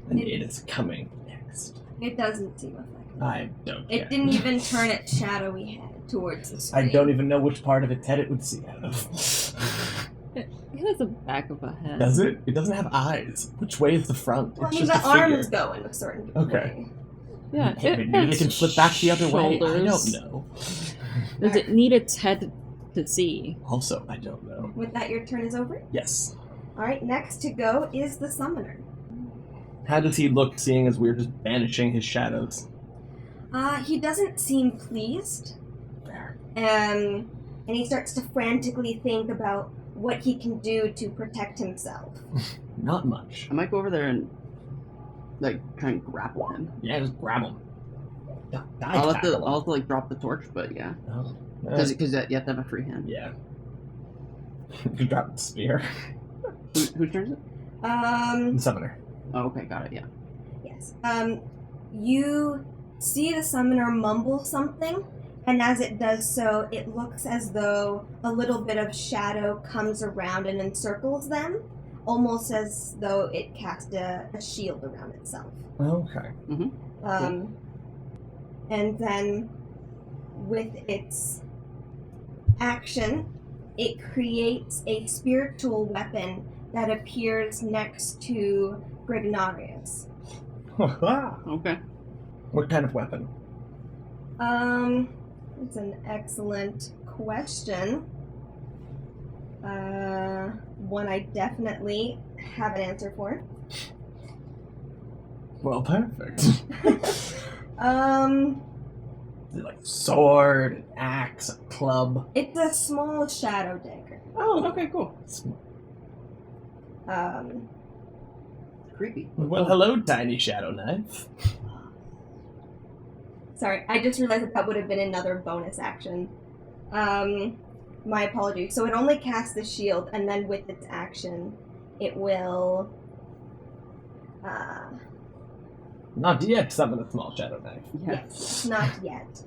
D: And it is coming next.
A: It doesn't seem effective.
D: I don't
A: It
D: care.
A: didn't even turn its shadowy head towards the screen.
D: I don't even know which part of its head it would see out of.
C: It has a back of a head.
D: Does it? It doesn't have eyes. Which way is the front?
A: Well, I
D: It's
A: mean,
D: just
A: the
D: a figure.
A: arms go in a certain
D: Okay.
A: way.
C: Yeah,
D: Maybe
C: it
D: they
C: has
D: can flip back the other way. I
C: shoulders.
D: don't know.
C: Does it need its head to see?
D: Also, I don't know.
A: With that, your turn is over.
D: Yes.
A: All right, next to go is the summoner.
D: How does he look, seeing as we're just banishing his shadows?
A: He doesn't seem pleased.
D: There.
A: And he starts to frantically think about what he can do to protect himself.
D: Not much.
B: I might go over there and, like, try and grapple him.
D: Yeah, just grab him.
B: I'll have to, like, drop the torch, but yeah.
D: Oh.
B: Because you have to have a free hand.
D: Yeah. You drop the spear.
B: Whose turn is it?
D: The summoner.
B: Oh, okay, got it, yeah.
A: Yes. You see the summoner mumble something, and as it does so, it looks as though a little bit of shadow comes around and encircles them, almost as though it cast a shield around itself.
D: Okay.
A: And then, with its action, it creates a spiritual weapon that appears next to Grignarius.
B: Okay.
D: What kind of weapon?
A: It's an excellent question. One I definitely have an answer for.
D: Well, perfect. Is it like a sword, an axe, a club?
A: It's a small shadow dagger.
B: Oh, okay, cool. Creepy.
D: Well, hello, tiny shadow knife.
A: Sorry, I just realized that would have been another bonus action. My apologies. So it only casts the shield, and then with its action, it will.
D: Not yet summon a small shadow knife.
A: Yes, not yet.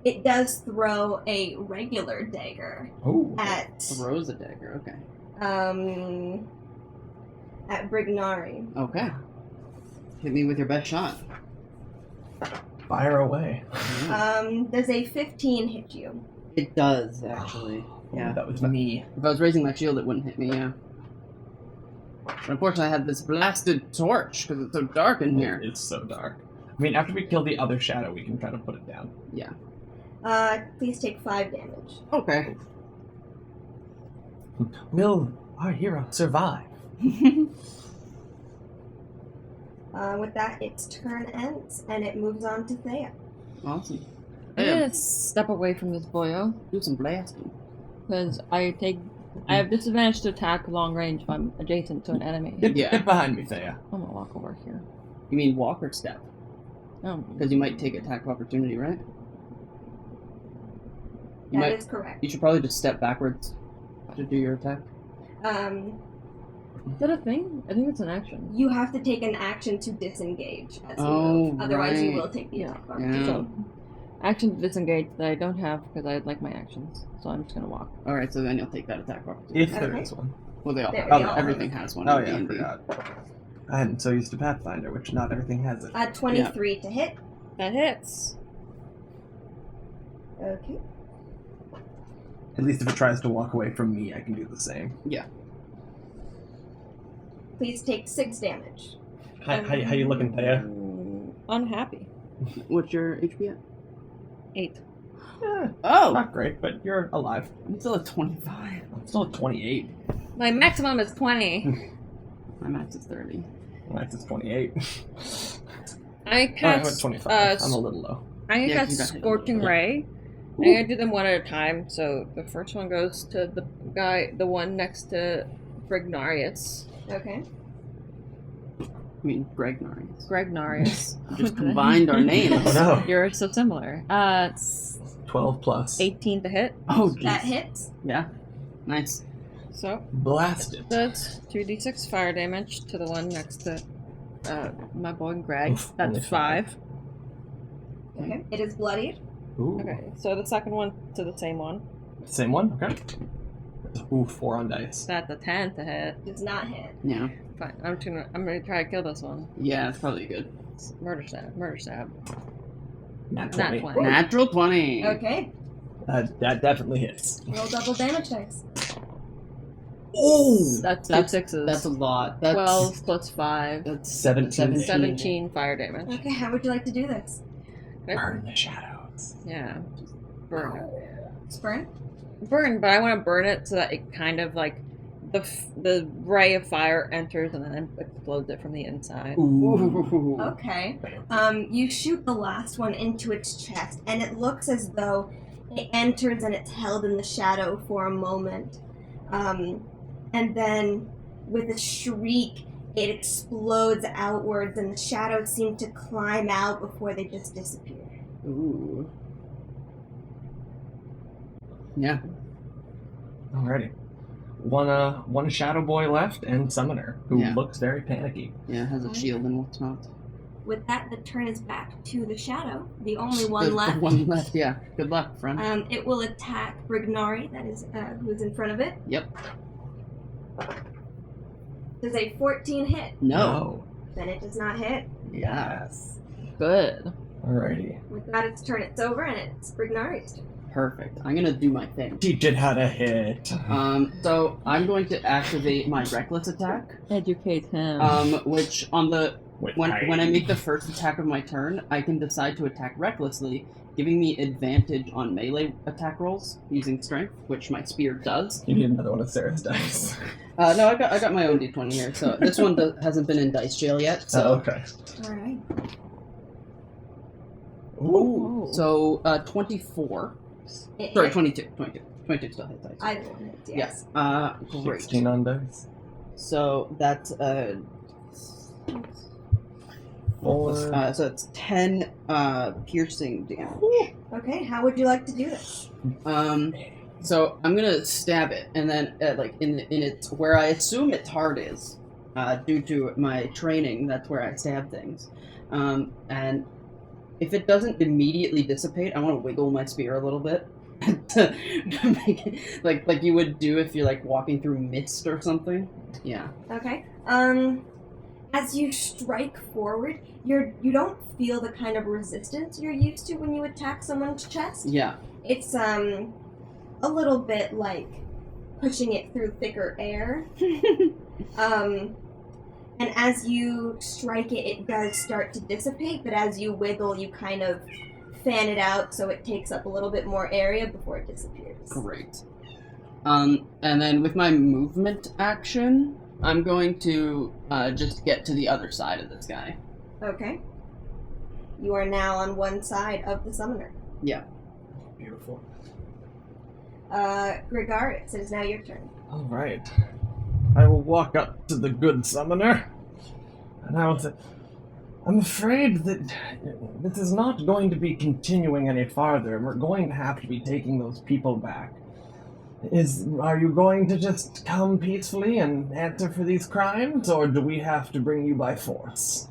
A: It does throw a regular dagger
D: Oh.
A: at
B: Throws a dagger, okay.
A: at Brignari.
B: Okay. Hit me with your best shot.
D: Fire away.
A: Does a 15 hit you?
B: It does, actually. Yeah.
D: That was me.
B: If I was raising my shield, it wouldn't hit me, yeah. But unfortunately, I had this blasted torch, because it's so dark in here.
D: It's so dark. I mean, after we kill the other shadow, we can try to put it down.
B: Yeah.
A: Please take 5 damage.
B: Okay.
D: Will our hero survive?
A: With that, its turn ends, and it moves on to Thea.
B: Awesome.
C: I'm
B: Hey,
C: gonna step away from this boyo,
B: do some blasting.
C: because I take I have disadvantage to attack long range if I'm adjacent to an enemy.
D: Get behind me, Thea.
C: I'm gonna walk over here.
B: You mean walk or step?
C: Oh,
B: Because you might take attack of opportunity, right? You
A: That
B: might.
A: is correct.
B: You should probably just step backwards to do your attack.
C: is that a thing? I think it's an action.
A: You have to take an action to disengage as you
B: Oh,
A: move. Otherwise, you
B: right.
A: will take the
C: Yeah.
A: attack. of
B: Yeah.
A: opportunity.
C: So, action to disengage that I don't have because I like my actions. So I'm just gonna walk.
B: All right, so then you'll take that attack of opportunity.
D: If there
A: Okay.
D: is one.
B: Well, they all
A: There
B: have.
A: we go.
B: Everything has one.
D: Oh
B: in
D: yeah, I
B: D&D.
D: forgot. I hadn't so used to Pathfinder, which not everything has it.
A: 23 to hit.
C: That hits.
A: Okay.
D: At least if it tries to walk away from me, I can do the same.
A: Please take 6 damage.
D: How you looking, Thea?
C: Unhappy.
B: What's your HP at?
C: 8.
B: Oh,
D: Not great, but you're alive.
B: I'm still at 25.
D: I'm still at 28.
C: My maximum is 20.
B: My max is 30.
D: Max is 28.
C: I
D: I'm at
C: cast.
D: 25. I'm a little low.
C: I
B: Yeah,
C: cast
B: you got hit.
C: Scorching Ray. I'm gonna do them one at a time. So the first one goes to the one next to Brignarius.
A: Okay.
B: I mean, Gregnarius.
C: Gregnarius.
B: Just combined our names.
D: Oh no.
C: You're so similar. It's
D: 12 plus.
C: 18 to hit.
B: Oh,
A: That
B: jeez.
A: hits.
B: Yeah. Nice.
C: So
D: Blasted.
C: that's 2d6 fire damage to the one next to my boy Greg.
D: Oof, only
C: That's 5.
A: Okay. It is bloodied.
D: Ooh.
C: Okay, so the second one to the same one.
D: Same one? Okay. Ooh, 4 on dice.
C: That's a 10 to hit.
A: Does not hit.
B: Yeah.
C: Fine. I'm gonna try to kill this one.
B: Yeah, it's probably good.
C: Murder stab. Murder stab.
D: Not
C: Not
D: 20.
C: 20.
B: Natural 20.
A: Okay.
D: That definitely hits.
A: Roll double damage dice.
D: Oh!
C: That's 2
B: That's-
C: sixes.
B: That's a lot. That's
C: 12 plus 5.
B: That's
D: 17.
C: 17 fire damage.
A: Okay, how would you like to do this?
D: Burn the shadows.
C: Yeah. Burn it.
A: Spurn?
C: Burn, but I want to burn it so that it kind of like the ray of fire enters and then explodes it from the inside.
B: Ooh.
A: Okay. You shoot the last one into its chest, and it looks as though it enters and it's held in the shadow for a moment. And then, with a shriek, it explodes outwards, and the shadows seem to climb out before they just disappear.
B: Ooh. Yeah.
D: Alrighty. One shadow boy left and summoner, who
B: Yeah.
D: looks very panicky.
B: Yeah, it has a shield and whatnot.
A: With that, the turn is back to the shadow, the only one
B: There's
A: left.
B: One left, yeah. Good luck, friend.
A: It will attack Brignari, that is, who is in front of it.
B: Yep.
A: Does a 14 hit?
B: No.
A: Then it does not hit.
D: Yes.
C: Good.
D: Alrighty.
A: With that, its turn, it's over, and it's Brignari's turn.
B: Perfect. I'm gonna do my thing.
D: Teach it how to hit.
B: So I'm going to activate my reckless attack.
C: Educate him.
B: Which on the
D: Wait,
B: when I make the first attack of my turn, I can decide to attack recklessly, giving me advantage on melee attack rolls using strength, which my spear does.
D: You need another one of Sarah's dice.
B: No, I got my own d20 here. So this one hasn't been in dice jail yet. So
D: okay.
A: Alright.
D: Ooh.
B: so 24.
A: It
B: Sorry,
A: hit.
B: 22. 22 still hits dice.
A: Either one hits, yes.
B: Yes. Great.
D: 16 on dice.
B: So that's
D: 4.
B: so it's 10 piercing damage.
A: Okay, how would you like to do this?
B: So I'm gonna stab it, and then like in its where I assume its heart is, due to my training. That's where I stab things, and if it doesn't immediately dissipate, I want to wiggle my spear a little bit to make it like you would do if you're like walking through mist or something. Yeah.
A: Okay. As you strike forward, you don't feel the kind of resistance you're used to when you attack someone's chest.
B: Yeah.
A: It's a little bit like pushing it through thicker air. And as you strike it, it does start to dissipate, but as you wiggle, you kind of fan it out so it takes up a little bit more area before it disappears.
B: Great. And then with my movement action, I'm going to just get to the other side of this guy.
A: Okay. You are now on one side of the summoner.
B: Yeah.
E: Beautiful.
A: Gregarious, it is now your turn.
D: All right. I will walk up to the good summoner, and I will say, I'm afraid that this is not going to be continuing any farther. We're going to have to be taking those people back. Are you going to just come peacefully and answer for these crimes, or do we have to bring you by force?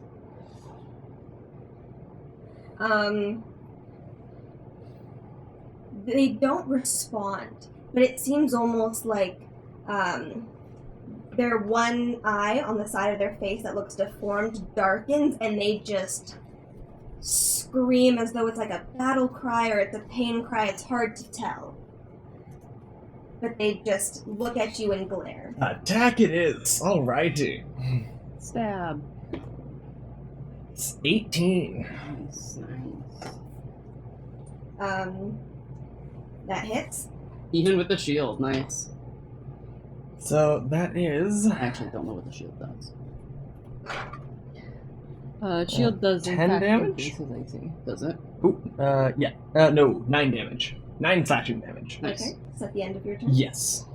A: They don't respond, but it seems almost like their one eye on the side of their face that looks deformed darkens, and they just scream as though it's like a battle cry or it's a pain cry. It's hard to tell. But they just look at you and glare.
D: Attack it is. Alrighty.
F: Stab.
D: It's 18.
B: Nice, nice.
A: That hits.
B: Even with the shield, nice.
D: So that is
B: I actually don't know what the shield does.
F: Shield does in
D: 10
F: fact
D: damage?
F: increase his AC.
B: Does it?
D: Ooh, yeah. No, 9 damage. 9 slashing damage.
B: Nice.
A: Okay, is that the end of your turn?
D: Yes.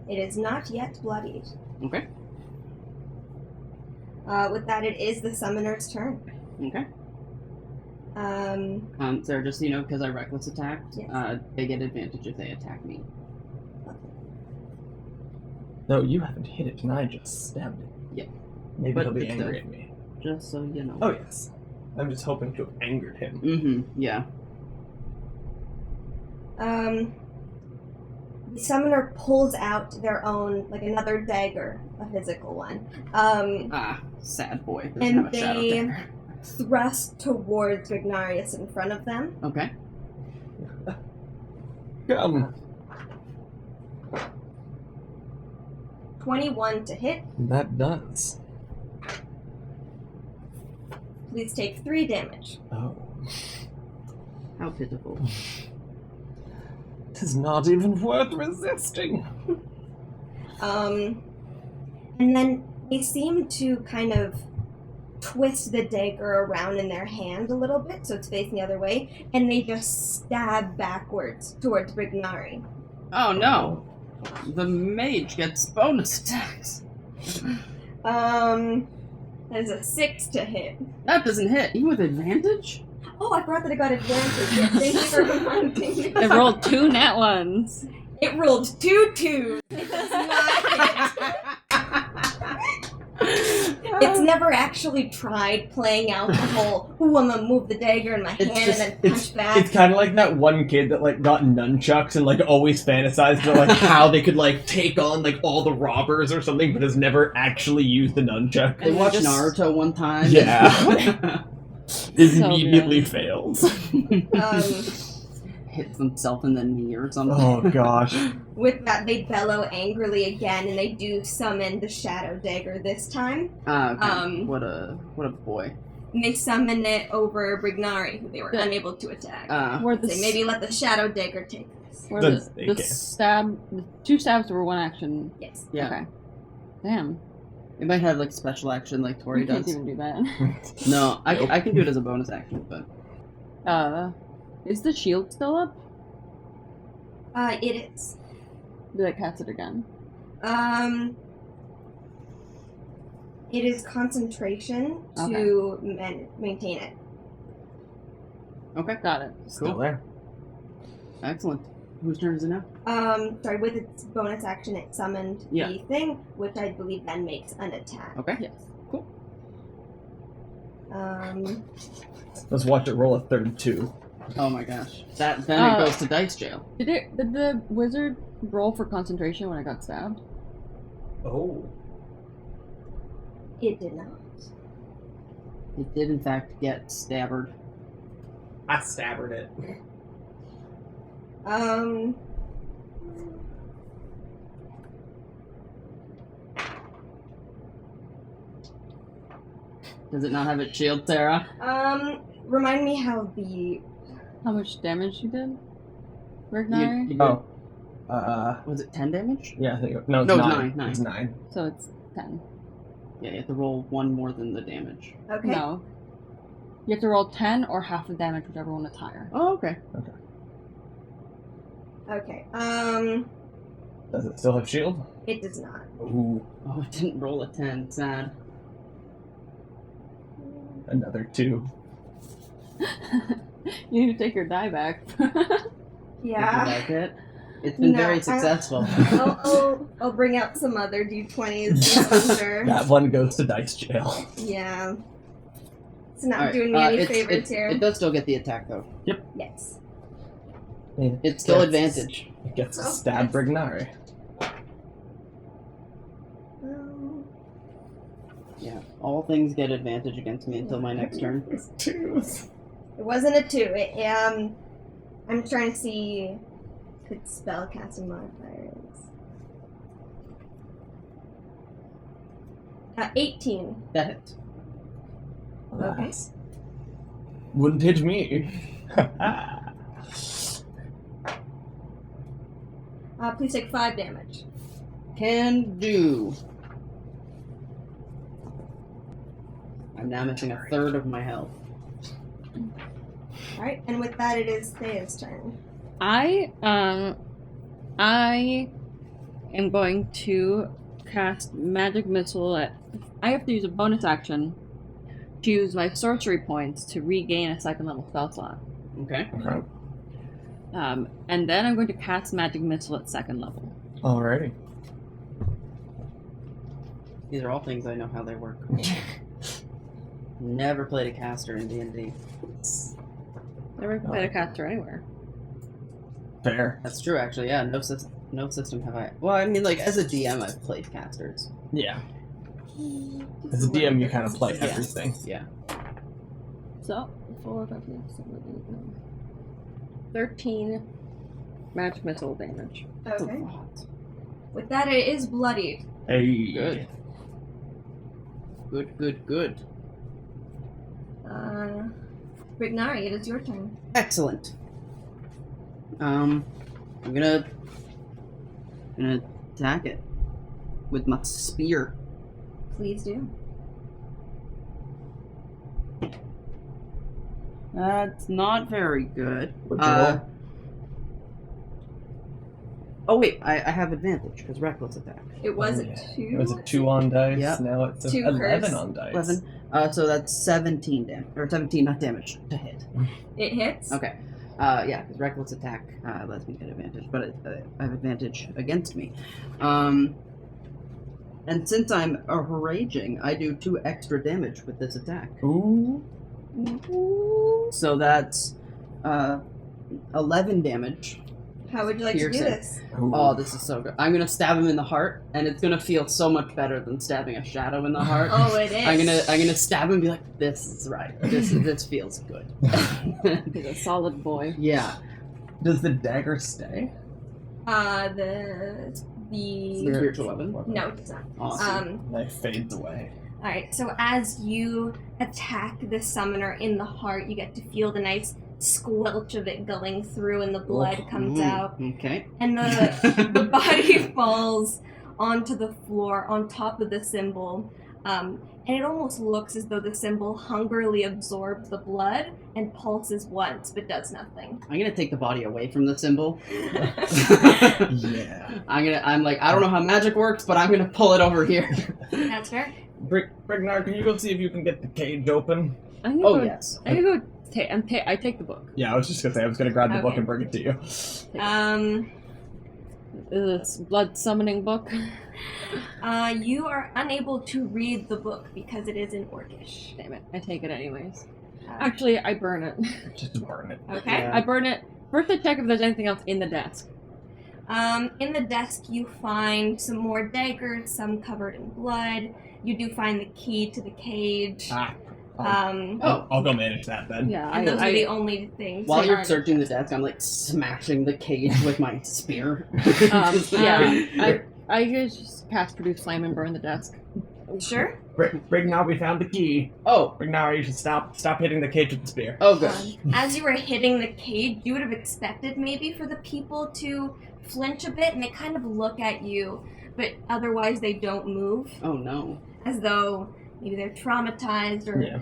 A: It is not yet bloodied.
B: Okay.
A: With that, it is the summoner's turn.
B: Okay. Sarah, just so you know, because I reckless attacked,
A: Yes.
B: they get advantage if they attack me.
D: No, you haven't hit it, and I just stabbed it.
B: Yeah.
D: Maybe
B: But
D: he'll be
B: it's
D: angry
B: the-
D: at me.
B: Just so you know.
D: Oh, yes. I'm just hoping to have angered him.
B: Mm-hmm. Yeah.
A: The summoner pulls out their own, like another dagger, a physical one.
B: Sad boy. Doesn't
A: And
B: have a shadow
A: they-
B: dagger.
A: Thrust towards Vignarius in front of them.
B: Okay.
D: Come.
A: 21 to hit.
D: That does.
A: Please take 3 damage.
D: Oh.
B: How pitiful.
D: It is not even worth resisting.
A: And then they seem to kind of twist the dagger around in their hand a little bit, so it's facing the other way, and they just stab backwards towards Brignari.
B: Oh no! The mage gets bonus attacks.
A: That is a 6 to hit.
B: That doesn't hit. Even with advantage?
A: Oh, I forgot that I got advantage. Yes, thank you for reminding me.
F: It rolled 2 nat ones.
A: It rolled 2 2s. It does not hit. It's never actually tried playing out the whole, ooh, I'm gonna move the dagger in my hand and then punch back.
D: It's kind of like that one kid that like got nunchucks and like always fantasized about like how they could like take on like all the robbers or something, but has never actually used the nunchuck.
B: They watched Naruto one time.
D: Yeah. It
F: So
D: immediately
F: good.
D: fails.
B: Hits himself in the knee or something.
D: Oh gosh.
A: With that, they bellow angrily again, and they do summon the shadow dagger this time.
B: Okay. What a boy.
A: And they summon it over Brignari, who they were
F: The-
A: unable to attack.
F: Where the
A: Say, maybe let the shadow dagger take this.
F: where
D: Does-
F: the
D: okay.
F: stab, the 2 stabs were 1 action.
A: Yes.
B: Yeah.
F: Okay. Damn.
B: It might have like special action like Tori
F: You can't
B: does.
F: even do that.
B: No, I can do it as a bonus action, but
F: Is the shield still up?
A: It is.
F: Did I cast it again?
A: It is concentration to maintain it.
B: okay.
F: Got it.
D: Still there.
B: Excellent. Whose turn is it now?
A: Sorry, with its bonus action, it summoned
B: Yeah.
A: the thing, which I believe then makes an attack.
B: Okay.
F: Yes.
D: Let's watch it roll a 32.
B: Oh my gosh. Then it goes to dice jail.
F: Did the wizard roll for concentration when I got stabbed?
D: Oh.
A: It did not.
B: It did in fact get stabbered.
D: I stabbered it.
B: Does it not have its shield, Sarah?
A: Remind me how
F: How much damage you did? Rignari?
B: You
D: Oh.
B: was it 10 damage?
D: Yeah, I think no, it's
B: No,
D: 9.
B: 9.
D: It's 9.
F: So it's 10.
B: Yeah, you have to roll 1 more than the damage.
A: okay.
F: No. You have to roll 10 or half the damage, whichever one is higher.
B: Oh, okay.
A: Okay.
D: Does it still have shield?
A: It does not.
D: Ooh,
B: Oh, it didn't roll a 10. Sad.
D: another 2.
F: You need to take your die back.
B: Did you
A: Yeah.
B: like it? It's been
A: No,
B: very successful.
A: I'll bring out some other d20s. I'm sure.
D: That one goes to dice jail.
A: Yeah. It's not
B: Alright,
A: doing me any
B: it's-
A: favors here.
B: It does still get the attack, though.
A: Yes.
B: It's still
D: Yes.
B: advantage.
D: It gets to
A: Oh,
D: stab
A: yes.
D: Brignari.
B: Yeah. All things get advantage against me until my next turn.
D: It's 2s.
A: It wasn't a 2. I'm trying to see could spell casting modifiers. 18.
B: That hits.
A: Okay.
D: Wouldn't hit me.
A: Please take 5 damage.
B: Can do. I'm now missing a third of my health.
A: Alright, and with that it is Thea's turn.
F: I am going to cast Magic Missile at. I have to use a bonus action to use my sorcery points to regain a 2nd level spell slot.
B: Okay.
D: Okay.
F: And then I'm going to cast Magic Missile at 2nd level.
D: Alrighty.
B: These are all things I know how they work. Never played a caster in D&D.
F: Never played a caster anywhere.
D: Fair.
B: That's true, actually. Yeah, no system have I. Well, I mean, like as a DM, I've played casters.
D: Yeah. As a DM, you kind of play
B: Yeah.
D: everything.
B: Yeah.
F: So, 4, 5, 6, 7, 8, 9. 13 Magic Missile damage.
B: That's a
A: Okay.
B: lot.
A: With that it is bloodied.
D: Hey.
B: Good. Good.
A: Brignari, it is your turn.
B: Excellent. I'm gonna attack it with my spear.
A: Please do.
B: That's not very good.
D: What'd you roll?
B: Oh wait, I have advantage because reckless attack.
A: It was
D: Yeah.
A: a 2.
D: It was a 2 on dice.
B: Yep.
D: Now it's a
A: 2
D: 11
A: curse.
D: on dice.
B: 11. So that's 17 damage, or 17 not damage to hit.
A: It hits.
B: Okay. Yeah, because reckless attack lets me get advantage, but I have advantage against me. And since I'm raging, I do 2 extra damage with this attack.
D: Ooh.
B: So that's 11 damage.
A: How would you like to do
B: Piercing.
A: this?
D: Ooh.
B: Oh, this is so good. I'm gonna stab him in the heart, and it's gonna feel so much better than stabbing a shadow in the heart.
A: Oh, it is.
B: I'm gonna stab him and be like, this is right. This feels good.
F: He's a solid boy.
B: Yeah.
D: Does the dagger stay?
A: The
B: Spiritual weapon.
A: no, it does not.
B: Awesome.
D: Knife fades away.
A: Alright, so as you attack the summoner in the heart, you get to feel the nice squelch of it going through and the blood comes out.
B: Okay.
A: And the body falls onto the floor on top of the symbol. And it almost looks as though the symbol hungrily absorbs the blood and pulses once, but does nothing.
B: I'm gonna take the body away from the symbol.
D: Yeah.
B: I'm like, I don't know how magic works, but I'm gonna pull it over here.
A: That's fair.
D: Brignar, can you go see if you can get the cage open?
F: I'm gonna
B: Oh
F: go,
B: yes.
F: I'm gonna go I take the book.
D: Yeah, I was just gonna say I was gonna grab the book
A: Okay.
D: and bring it to you.
F: This blood summoning book.
A: You are unable to read the book because it is in Orcish.
F: Damn it, I take it anyways. Actually, I burn it.
D: Just burn it.
A: Okay.
B: Yeah.
F: I burn it. First, I check if there's anything else in the desk.
A: In the desk, you find some more daggers, some covered in blood. You do find the key to the cage.
D: I'll go manage that then.
F: Yeah,
A: And those are the only things.
B: While
A: that
B: you're
A: aren't-
B: searching the desk, I'm like smashing the cage with my spear.
F: I just cast Produce Flame and burn the desk.
A: Sure.
D: Brignar, we found the key.
B: Oh,
D: Brignar, you should stop hitting the cage with the spear.
B: oh good.
A: As you were hitting the cage, you would have expected maybe for the people to flinch a bit, and they kind of look at you, but otherwise they don't move,
B: Oh no.
A: as though maybe they're traumatized or
D: Yeah.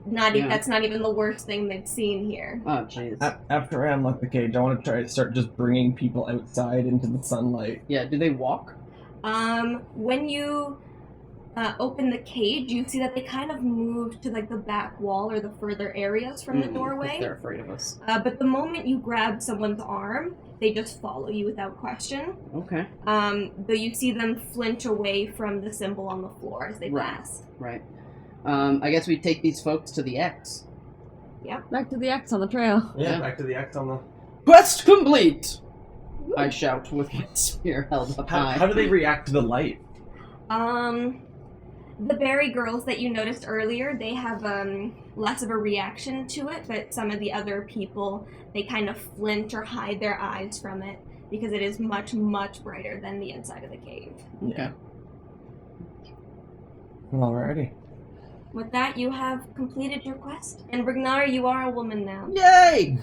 B: Yeah.
A: That's not even the worst thing they've seen here.
B: Oh, jeez.
D: After I unlock the cage, I want to try to start just bringing people outside into the sunlight.
B: Yeah, do they walk?
A: When you open the cage, you see that they kind of move to like the back wall or the further areas from the doorway.
B: They're afraid of us.
A: But the moment you grab someone's arm, they just follow you without question.
B: Okay.
A: Though you see them flinch away from the symbol on the floor as they pass.
B: Right. I guess we take these folks to the X.
F: Back to the X on the trail.
D: Yeah,
B: Yeah.
D: back to the X on the...
B: Quest complete! I shout with my spear held up high.
D: How do they react to the light?
A: The berry girls that you noticed earlier, they have less of a reaction to it, but some of the other people, they kind of flinch or hide their eyes from it because it is much, much brighter than the inside of the cave.
B: Okay.
D: Alrighty.
A: With that, you have completed your quest, and Ragnar, you are a woman now.
B: Yay!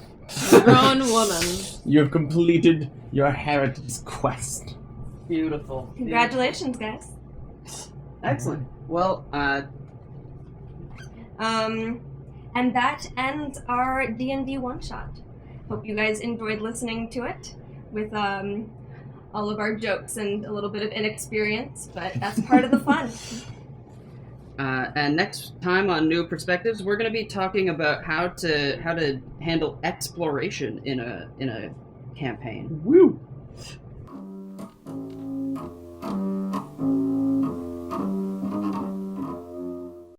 F: Grown woman.
D: You have completed your heritage quest.
B: Beautiful.
A: Congratulations, guys.
B: Excellent. Well,
A: And that ends our D&D one-shot. Hope you guys enjoyed listening to it with all of our jokes and a little bit of inexperience, but that's part of the fun.
B: and next time on New Perspectives, we're going to be talking about how to handle exploration in a campaign.
D: Woo!